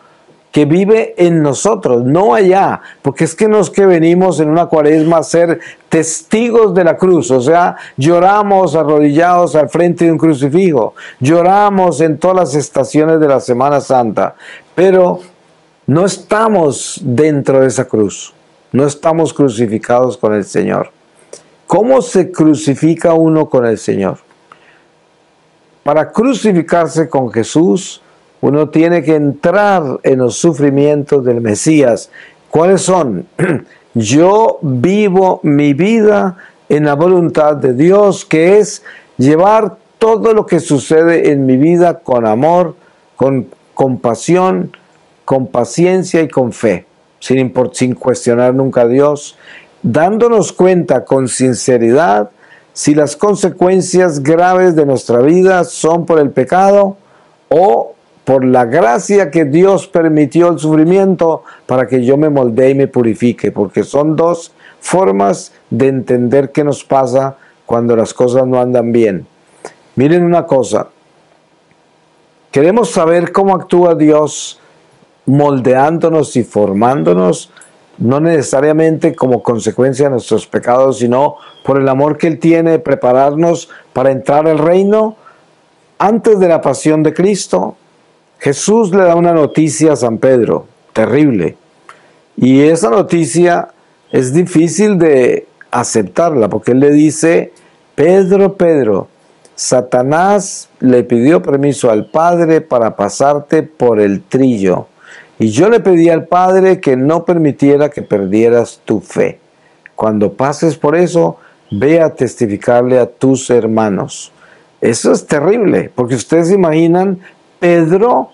que vive en nosotros, no allá, porque es que no es que venimos en una Cuaresma a ser testigos de la cruz, o sea, lloramos arrodillados al frente de un crucifijo, lloramos en todas las estaciones de la Semana Santa, pero no estamos dentro de esa cruz, no estamos crucificados con el Señor. ¿Cómo se crucifica uno con el Señor? Para crucificarse con Jesús, uno tiene que entrar en los sufrimientos del Mesías. ¿Cuáles son? Yo vivo mi vida en la voluntad de Dios, que es llevar todo lo que sucede en mi vida con amor, con compasión, con paciencia y con fe, sin cuestionar nunca a Dios, dándonos cuenta con sinceridad si las consecuencias graves de nuestra vida son por el pecado o por la gracia que Dios permitió el sufrimiento para que yo me moldee y me purifique, porque son dos formas de entender qué nos pasa cuando las cosas no andan bien. Miren una cosa, queremos saber cómo actúa Dios moldeándonos y formándonos, no necesariamente como consecuencia de nuestros pecados, sino por el amor que Él tiene de prepararnos para entrar al reino. Antes de la pasión de Cristo, Jesús le da una noticia a San Pedro, terrible, y esa noticia es difícil de aceptarla, porque él le dice, Pedro, Pedro, Satanás le pidió permiso al Padre para pasarte por el trillo. Y yo le pedí al Padre que no permitiera que perdieras tu fe. Cuando pases por eso, ve a testificarle a tus hermanos. Eso es terrible, porque ustedes se imaginan Pedro,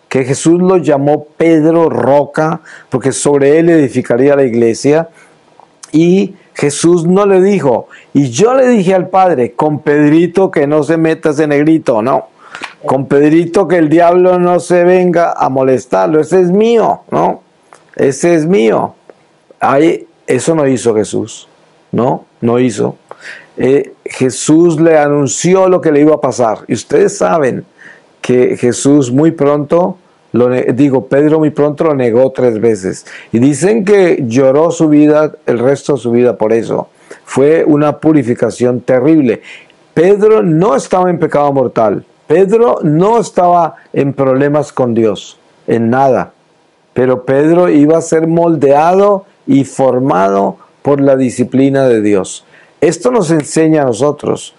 que Jesús lo llamó Pedro Roca, porque sobre él edificaría la iglesia, y Jesús no le dijo, y yo le dije al Padre, con Pedrito que no se meta ese negrito, no, con Pedrito que el diablo no se venga a molestarlo, ese es mío, ¿no? Ese es mío. Ahí, eso no hizo Jesús, ¿no? No hizo. Jesús le anunció lo que le iba a pasar, y ustedes saben que Jesús muy pronto, Pedro muy pronto lo negó 3 veces. Y dicen que lloró su vida, el resto de su vida por eso. Fue una purificación terrible. Pedro no estaba en pecado mortal. Pedro no estaba en problemas con Dios, en nada. Pero Pedro iba a ser moldeado y formado por la disciplina de Dios. Esto nos enseña a nosotros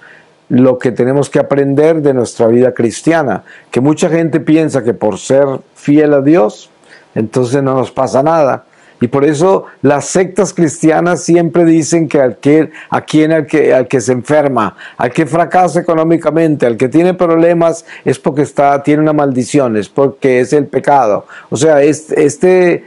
lo que tenemos que aprender de nuestra vida cristiana, que mucha gente piensa que por ser fiel a Dios, entonces no nos pasa nada. Y por eso las sectas cristianas siempre dicen que al que se enferma, al que fracasa económicamente, al que tiene problemas, es porque tiene una maldición, es porque es el pecado. O sea, este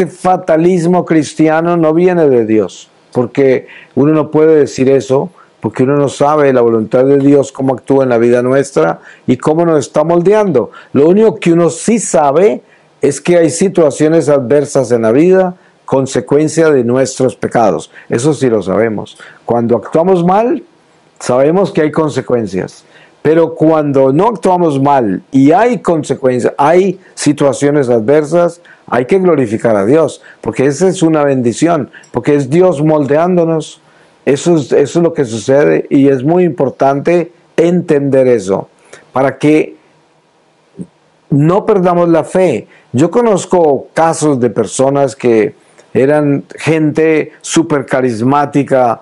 fatalismo cristiano no viene de Dios, porque uno no puede decir eso, porque uno no sabe la voluntad de Dios, cómo actúa en la vida nuestra y cómo nos está moldeando. Lo único que uno sí sabe es que hay situaciones adversas en la vida, consecuencia de nuestros pecados. Eso sí lo sabemos. Cuando actuamos mal, sabemos que hay consecuencias. Pero cuando no actuamos mal y hay consecuencias, hay situaciones adversas, hay que glorificar a Dios, porque esa es una bendición, porque es Dios moldeándonos. Eso es lo que sucede, y es muy importante entender eso para que no perdamos la fe. Yo conozco casos de personas que eran gente súper carismática,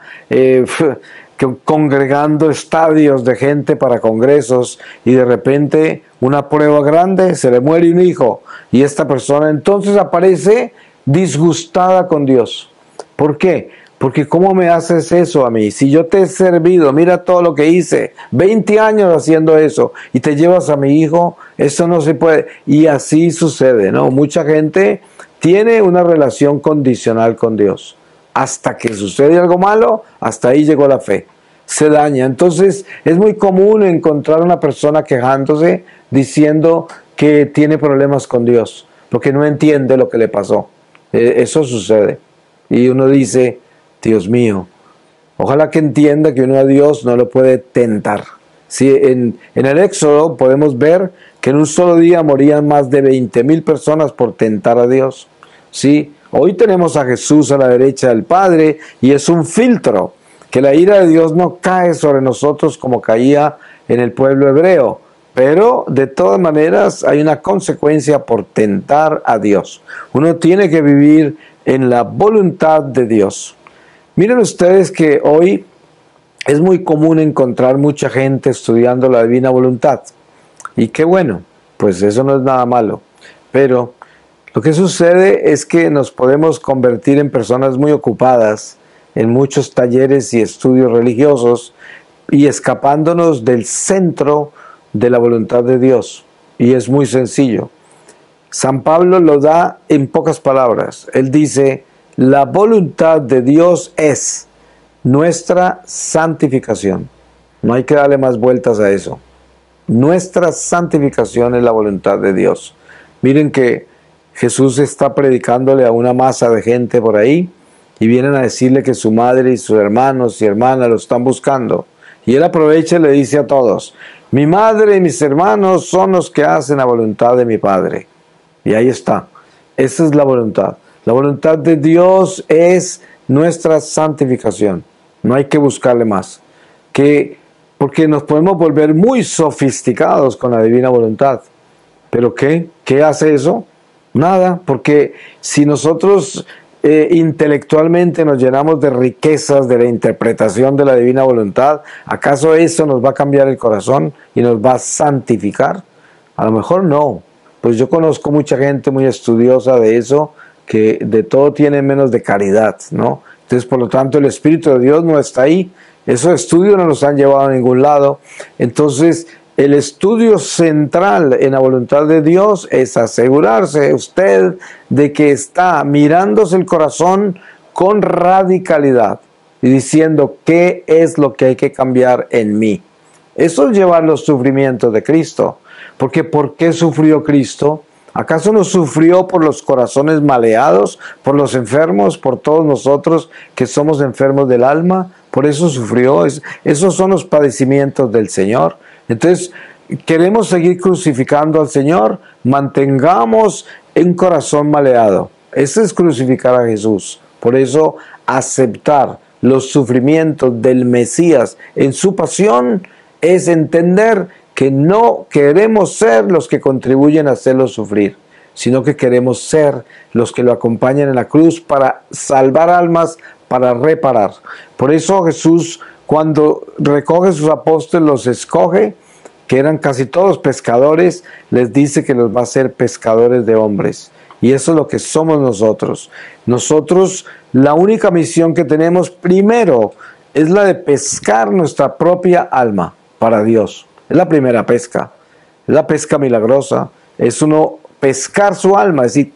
congregando estadios de gente para congresos, y de repente una prueba grande, se le muere un hijo, y esta persona entonces aparece disgustada con Dios. ¿Por qué? Porque ¿cómo me haces eso a mí? Si yo te he servido, mira todo lo que hice, 20 años haciendo eso, y te llevas a mi hijo, eso no se puede. Y así sucede, ¿no? Mucha gente tiene una relación condicional con Dios. Hasta que sucede algo malo, hasta ahí llegó la fe. Se daña. Entonces es muy común encontrar una persona quejándose, diciendo que tiene problemas con Dios, porque no entiende lo que le pasó. Eso sucede. Y uno dice, Dios mío, ojalá que entienda que uno a Dios no lo puede tentar. Sí, en el Éxodo podemos ver que en un solo día morían más de 20,000 personas por tentar a Dios. Sí, hoy tenemos a Jesús a la derecha del Padre, y es un filtro, que la ira de Dios no cae sobre nosotros como caía en el pueblo hebreo. Pero de todas maneras hay una consecuencia por tentar a Dios. Uno tiene que vivir en la voluntad de Dios. Miren ustedes que hoy es muy común encontrar mucha gente estudiando la divina voluntad. Y qué bueno, pues eso no es nada malo. Pero lo que sucede es que nos podemos convertir en personas muy ocupadas en muchos talleres y estudios religiosos, y escapándonos del centro de la voluntad de Dios. Y es muy sencillo. San Pablo lo da en pocas palabras. Él dice, la voluntad de Dios es nuestra santificación. No hay que darle más vueltas a eso. Nuestra santificación es la voluntad de Dios. Miren que Jesús está predicándole a una masa de gente por ahí, y vienen a decirle que su madre y sus hermanos y hermanas lo están buscando. Y él aprovecha y le dice a todos, mi madre y mis hermanos son los que hacen la voluntad de mi Padre. Y ahí está. Esa es la voluntad. La voluntad de Dios es nuestra santificación. No hay que buscarle más. Porque nos podemos volver muy sofisticados con la divina voluntad. ¿Pero qué? ¿Qué hace eso? Nada, porque si nosotros intelectualmente nos llenamos de riquezas de la interpretación de la divina voluntad, ¿acaso eso nos va a cambiar el corazón y nos va a santificar? A lo mejor no. Pues yo conozco mucha gente muy estudiosa de eso, que de todo tiene menos de caridad, ¿no? Entonces, por lo tanto, el Espíritu de Dios no está ahí. Esos estudios no nos han llevado a ningún lado. Entonces, el estudio central en la voluntad de Dios es asegurarse usted de que está mirándose el corazón con radicalidad y diciendo qué es lo que hay que cambiar en mí. Eso es llevar los sufrimientos de Cristo. Porque ¿por qué sufrió Cristo? ¿Acaso no sufrió por los corazones maleados, por los enfermos, por todos nosotros que somos enfermos del alma? Por eso sufrió. Esos son los padecimientos del Señor. Entonces, ¿queremos seguir crucificando al Señor? Mantengamos un corazón maleado. Ese es crucificar a Jesús. Por eso, aceptar los sufrimientos del Mesías en su pasión es entender que no queremos ser los que contribuyen a hacerlo sufrir, sino que queremos ser los que lo acompañan en la cruz para salvar almas, para reparar. Por eso Jesús, cuando recoge a sus apóstoles, los escoge, que eran casi todos pescadores, les dice que los va a hacer pescadores de hombres. Y eso es lo que somos nosotros. Nosotros, la única misión que tenemos primero es la de pescar nuestra propia alma para Dios. Es la primera pesca, es la pesca milagrosa, es uno pescar su alma, es decir,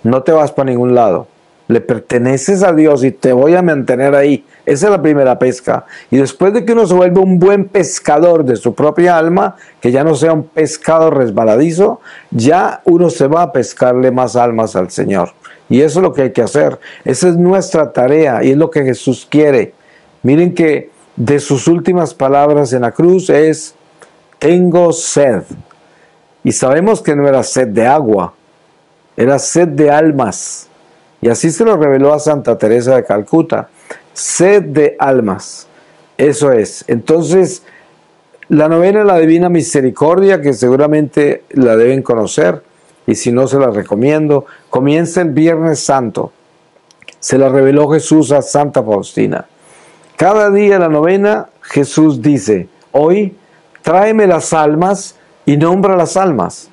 no te vas para ningún lado, le perteneces a Dios y te voy a mantener ahí. Esa es la primera pesca. Y después de que uno se vuelve un buen pescador de su propia alma, que ya no sea un pescado resbaladizo, ya uno se va a pescarle más almas al Señor. Y eso es lo que hay que hacer. Esa es nuestra tarea y es lo que Jesús quiere. Miren que de sus últimas palabras en la cruz es: tengo sed. Y sabemos que no era sed de agua, era sed de almas. Y así se lo reveló a Santa Teresa de Calcuta. Sed de almas. Eso es. Entonces, la novena de la Divina Misericordia, que seguramente la deben conocer, y si no se la recomiendo, comienza el Viernes Santo. Se la reveló Jesús a Santa Faustina. Cada día de la novena, Jesús dice: hoy tráeme las almas y nombra las almas.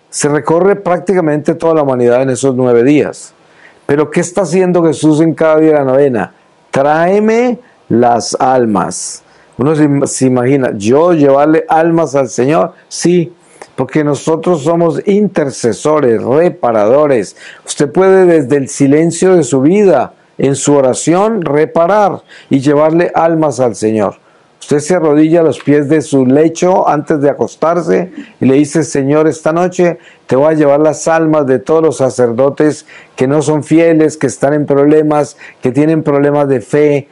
Se recorre prácticamente toda la humanidad en esos 9 días. Pero ¿qué está haciendo Jesús en cada día de la novena? Tráeme las almas. Uno se imagina, ¿yo llevarle almas al Señor? Sí, porque nosotros somos intercesores, reparadores. Usted puede desde el silencio de su vida, en su oración, reparar y llevarle almas al Señor. Usted se arrodilla a los pies de su lecho antes de acostarse y le dice: Señor, esta noche te voy a llevar las almas de todos los sacerdotes que no son fieles, que están en problemas, que tienen problemas de fe,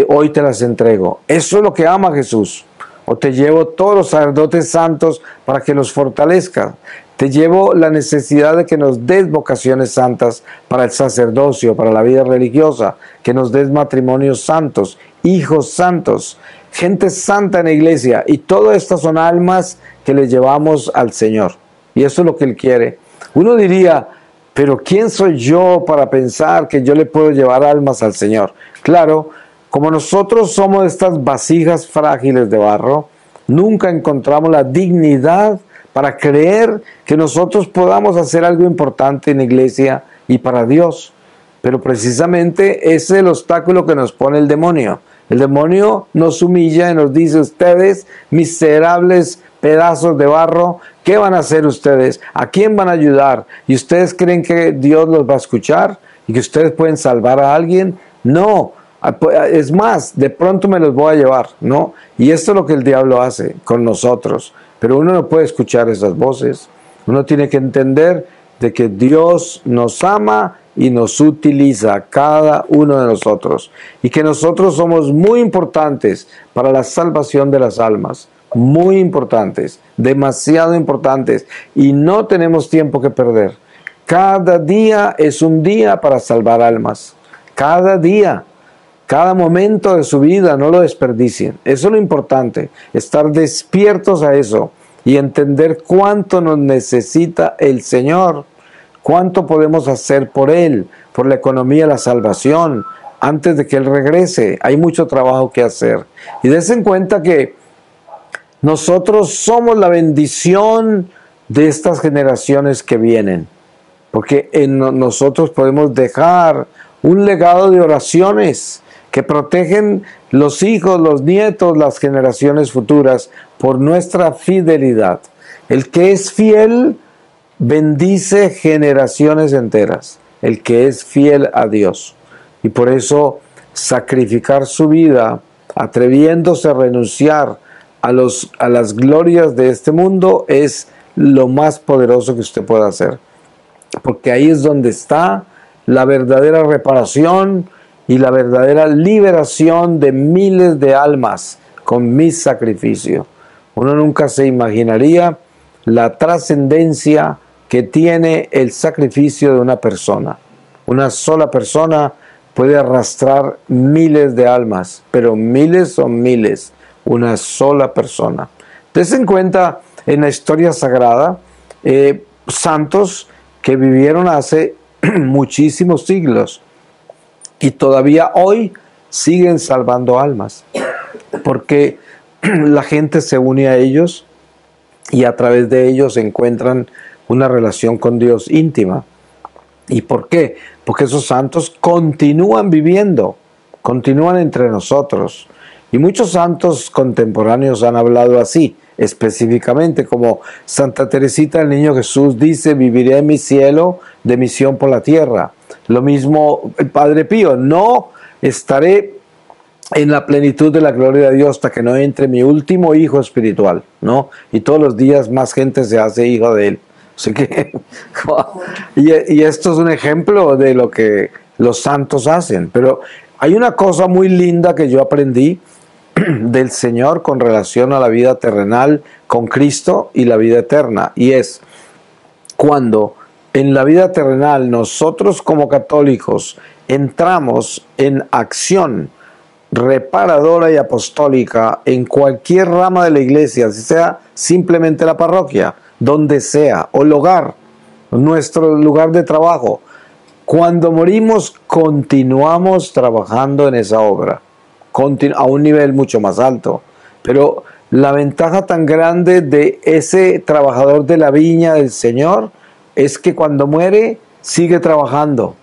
hoy te las entrego. Eso es lo que ama Jesús. O te llevo todos los sacerdotes santos para que los fortalezca. Te llevo la necesidad de que nos des vocaciones santas para el sacerdocio, para la vida religiosa, que nos des matrimonios santos, hijos santos, gente santa en la iglesia. Y todas estas son almas que le llevamos al Señor. Y eso es lo que Él quiere. Uno diría: pero ¿quién soy yo para pensar que yo le puedo llevar almas al Señor? Claro, como nosotros somos estas vasijas frágiles de barro, nunca encontramos la dignidad para creer que nosotros podamos hacer algo importante en la iglesia y para Dios. Pero precisamente ese es el obstáculo que nos pone el demonio. El demonio nos humilla y nos dice: ustedes, miserables pedazos de barro, ¿qué van a hacer ustedes? ¿A quién van a ayudar? ¿Y ustedes creen que Dios los va a escuchar? ¿Y que ustedes pueden salvar a alguien? No. Es más, de pronto me los voy a llevar, ¿no? Y esto es lo que el diablo hace con nosotros. Pero uno no puede escuchar esas voces. Uno tiene que entender de que Dios nos ama y nos utiliza, cada uno de nosotros. Y que nosotros somos muy importantes para la salvación de las almas. Muy importantes, demasiado importantes. Y no tenemos tiempo que perder. Cada día es un día para salvar almas. Cada día. Cada momento de su vida, no lo desperdicien. Eso es lo importante, estar despiertos a eso y entender cuánto nos necesita el Señor, ¿Cuánto podemos hacer por Él, por la economía, la salvación, antes de que Él regrese? Hay mucho trabajo que hacer. Y dense en cuenta que nosotros somos la bendición de estas generaciones que vienen, porque en nosotros podemos dejar un legado de oraciones que protegen los hijos, los nietos, las generaciones futuras por nuestra fidelidad. El que es fiel bendice generaciones enteras, el que es fiel a Dios. Y por eso sacrificar su vida, atreviéndose a renunciar a las glorias de este mundo, es lo más poderoso que usted pueda hacer. Porque ahí es donde está la verdadera reparación y la verdadera liberación de miles de almas con mi sacrificio. Uno nunca se imaginaría la trascendencia que tiene el sacrificio de una persona. Una sola persona puede arrastrar miles de almas, pero miles son miles, una sola persona. Tense en cuenta en la historia sagrada santos que vivieron hace muchísimos siglos y todavía hoy siguen salvando almas, porque la gente se une a ellos y a través de ellos encuentran una relación con Dios íntima. ¿Y por qué? Porque esos santos continúan viviendo, continúan entre nosotros. Y muchos santos contemporáneos han hablado así, específicamente, como Santa Teresita del Niño Jesús dice: viviré en mi cielo de misión por la tierra. Lo mismo el Padre Pío: no estaré en la plenitud de la gloria de Dios hasta que no entre mi último hijo espiritual, ¿no? Y todos los días más gente se hace hijo de él. Así que, y esto es un ejemplo de lo que los santos hacen. Pero hay una cosa muy linda que yo aprendí del Señor con relación a la vida terrenal con Cristo y la vida eterna, y es cuando en la vida terrenal nosotros como católicos entramos en acción reparadora y apostólica en cualquier rama de la iglesia, si sea simplemente la parroquia, donde sea, o el hogar, nuestro lugar de trabajo. Cuando morimos continuamos trabajando en esa obra a un nivel mucho más alto, pero la ventaja tan grande de ese trabajador de la viña del Señor es que cuando muere sigue trabajando,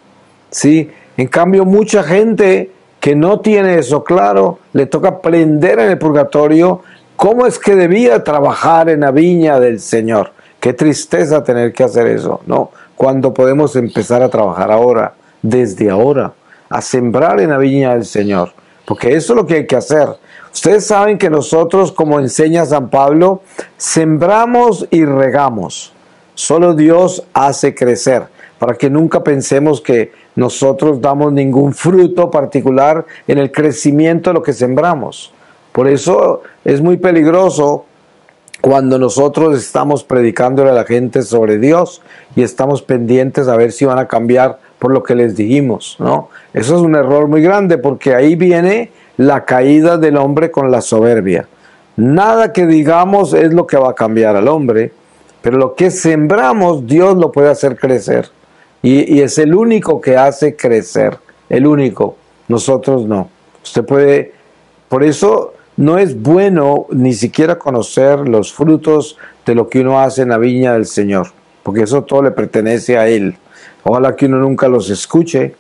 ¿sí? En cambio, mucha gente que no tiene eso claro, le toca aprender en el purgatorio cómo es que debía trabajar en la viña del Señor. Qué tristeza tener que hacer eso, ¿no? Cuando podemos empezar a trabajar ahora, desde ahora, a sembrar en la viña del Señor, porque eso es lo que hay que hacer. Ustedes saben que nosotros, como enseña San Pablo, sembramos y regamos. Solo Dios hace crecer, para que nunca pensemos que nosotros damos ningún fruto particular en el crecimiento de lo que sembramos. Por eso es muy peligroso cuando nosotros estamos predicándole a la gente sobre Dios y estamos pendientes a ver si van a cambiar por lo que les dijimos, ¿no? Eso es un error muy grande, porque ahí viene la caída del hombre con la soberbia. Nada que digamos es lo que va a cambiar al hombre, pero lo que sembramos Dios lo puede hacer crecer. Y es el único que hace crecer, el único, nosotros no. Usted puede, por eso no es bueno ni siquiera conocer los frutos de lo que uno hace en la viña del Señor, porque eso todo le pertenece a Él. Ojalá que uno nunca los escuche,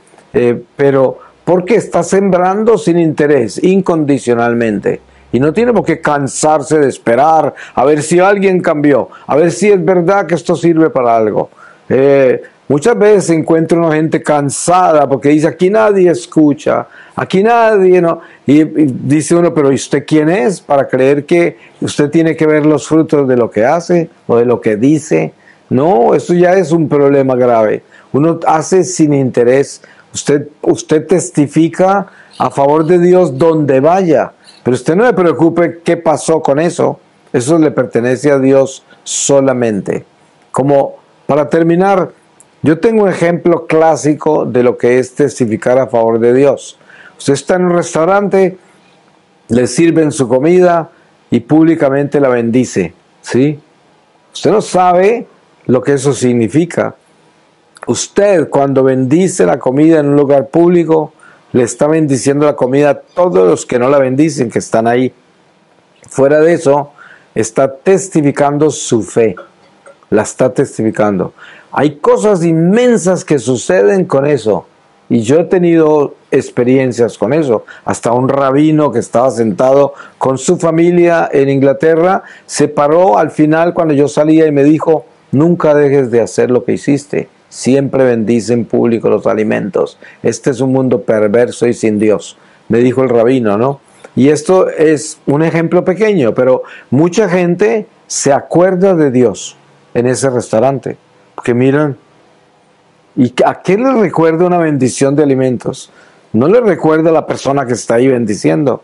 pero porque está sembrando sin interés, incondicionalmente. Y no tiene por qué cansarse de esperar a ver si alguien cambió, a ver si es verdad que esto sirve para algo. Muchas veces se encuentra una gente cansada porque dice: aquí nadie escucha, aquí nadie, ¿no? Y dice uno: pero ¿y usted quién es para creer que usted tiene que ver los frutos de lo que hace o de lo que dice? No, eso ya es un problema grave. Uno hace sin interés. Usted testifica a favor de Dios donde vaya, pero usted no le preocupe qué pasó con eso. Eso le pertenece a Dios solamente. Como para terminar, yo tengo un ejemplo clásico de lo que es testificar a favor de Dios. Usted está en un restaurante, le sirven su comida y públicamente la bendice, ¿sí? Usted no sabe lo que eso significa, Usted, cuando bendice la comida en un lugar público, le está bendiciendo la comida a todos los que no la bendicen, que están ahí. Fuera de eso, está testificando su fe. La está testificando. Hay cosas inmensas que suceden con eso. Y yo he tenido experiencias con eso. Hasta un rabino que estaba sentado con su familia en Inglaterra, se paró al final cuando yo salía y me dijo: nunca dejes de hacer lo que hiciste. Siempre bendice en público los alimentos. Este es un mundo perverso y sin Dios. Me dijo el rabino, ¿no? Y esto es un ejemplo pequeño, pero mucha gente se acuerda de Dios en ese restaurante. Porque miran, ¿y a qué le recuerda una bendición de alimentos? No le recuerda a la persona que está ahí bendiciendo,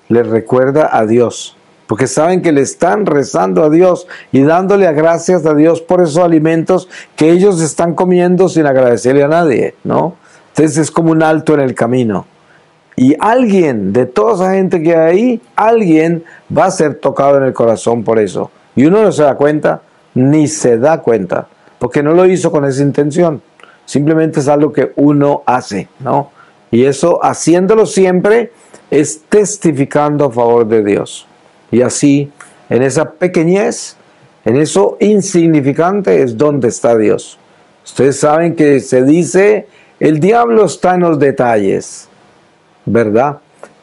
le recuerda a Dios. Porque saben que le están rezando a Dios y dándole gracias a Dios por esos alimentos que ellos están comiendo sin agradecerle a nadie, ¿no? Entonces es como un alto en el camino. Y alguien, de toda esa gente que hay ahí, alguien va a ser tocado en el corazón por eso. Y uno no se da cuenta, ni se da cuenta, porque no lo hizo con esa intención. Simplemente es algo que uno hace, ¿no? Y eso, haciéndolo siempre, es testificando a favor de Dios. Y así, en esa pequeñez, en eso insignificante, es donde está Dios. Ustedes saben que se dice, el diablo está en los detalles, ¿verdad?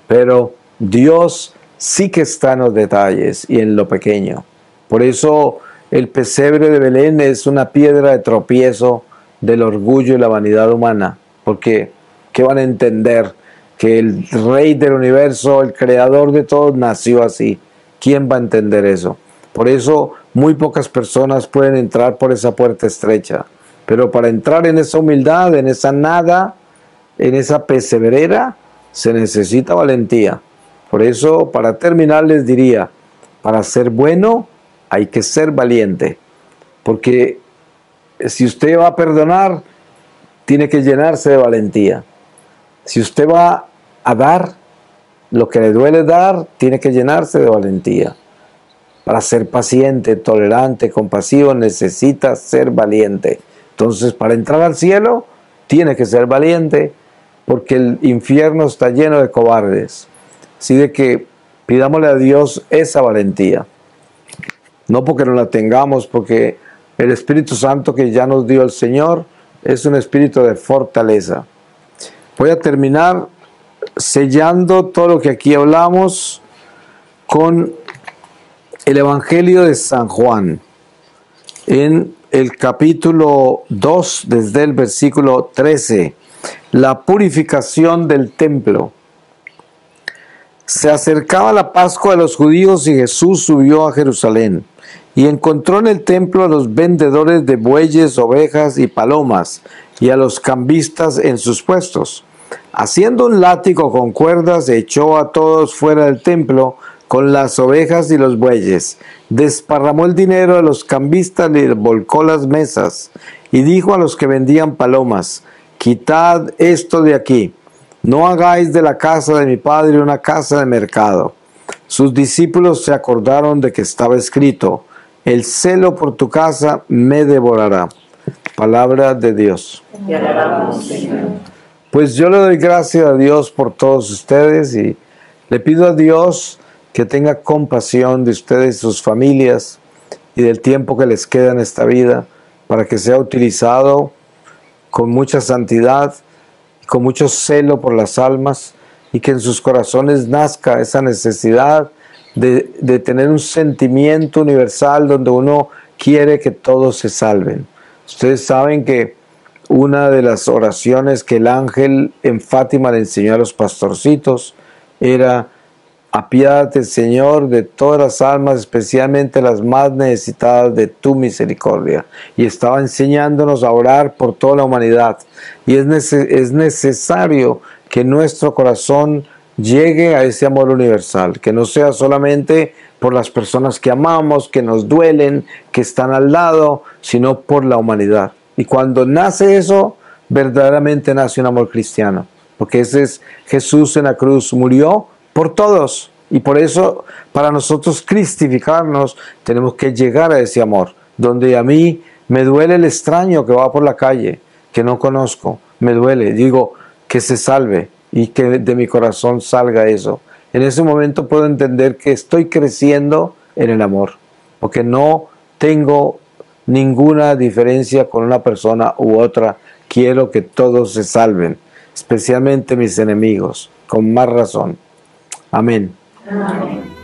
Pero Dios sí que está en los detalles y en lo pequeño. Por eso el pesebre de Belén es una piedra de tropiezo del orgullo y la vanidad humana. Porque, ¿qué van a entender? Que el rey del universo, el creador de todo, nació así. ¿Quién va a entender eso? Por eso muy pocas personas pueden entrar por esa puerta estrecha. Pero para entrar en esa humildad, en esa nada, en esa pesebrera, se necesita valentía. Por eso, para terminar, les diría, para ser bueno hay que ser valiente. Porque si usted va a perdonar, tiene que llenarse de valentía. Si usted va a dar lo que le duele dar, tiene que llenarse de valentía. Para ser paciente, tolerante, compasivo, necesita ser valiente. Entonces, para entrar al cielo, tiene que ser valiente, porque el infierno está lleno de cobardes. Así de que pidámosle a Dios esa valentía. No porque no la tengamos, porque el Espíritu Santo que ya nos dio el Señor es un espíritu de fortaleza. Voy a terminar sellando todo lo que aquí hablamos con el Evangelio de San Juan, en el capítulo 2, desde el versículo 13, la purificación del templo. Se acercaba la Pascua de los judíos y Jesús subió a Jerusalén y encontró en el templo a los vendedores de bueyes, ovejas y palomas y a los cambistas en sus puestos. Haciendo un látigo con cuerdas, echó a todos fuera del templo con las ovejas y los bueyes. Desparramó el dinero a los cambistas y volcó las mesas. Y dijo a los que vendían palomas: quitad esto de aquí, no hagáis de la casa de mi padre una casa de mercado. Sus discípulos se acordaron de que estaba escrito: el celo por tu casa me devorará. Palabra de Dios. Te alabamos, Señor. Pues yo le doy gracias a Dios por todos ustedes y le pido a Dios que tenga compasión de ustedes y sus familias y del tiempo que les queda en esta vida, para que sea utilizado con mucha santidad, con mucho celo por las almas, y que en sus corazones nazca esa necesidad de tener un sentimiento universal donde uno quiere que todos se salven. Ustedes saben que una de las oraciones que el ángel en Fátima le enseñó a los pastorcitos era: apiádate, Señor, de todas las almas, especialmente las más necesitadas de tu misericordia. Y estaba enseñándonos a orar por toda la humanidad. Y es necesario que nuestro corazón llegue a ese amor universal, que no sea solamente por las personas que amamos, que nos duelen, que están al lado, sino por la humanidad. Y cuando nace eso, verdaderamente nace un amor cristiano, porque ese es Jesús en la cruz, murió por todos, y por eso para nosotros cristificarnos tenemos que llegar a ese amor, donde a mí me duele el extraño que va por la calle, que no conozco, me duele, digo que se salve y que de mi corazón salga eso. En ese momento puedo entender que estoy creciendo en el amor, porque no tengo ninguna diferencia con una persona u otra. Quiero que todos se salven, especialmente mis enemigos, con más razón. Amén. Amén.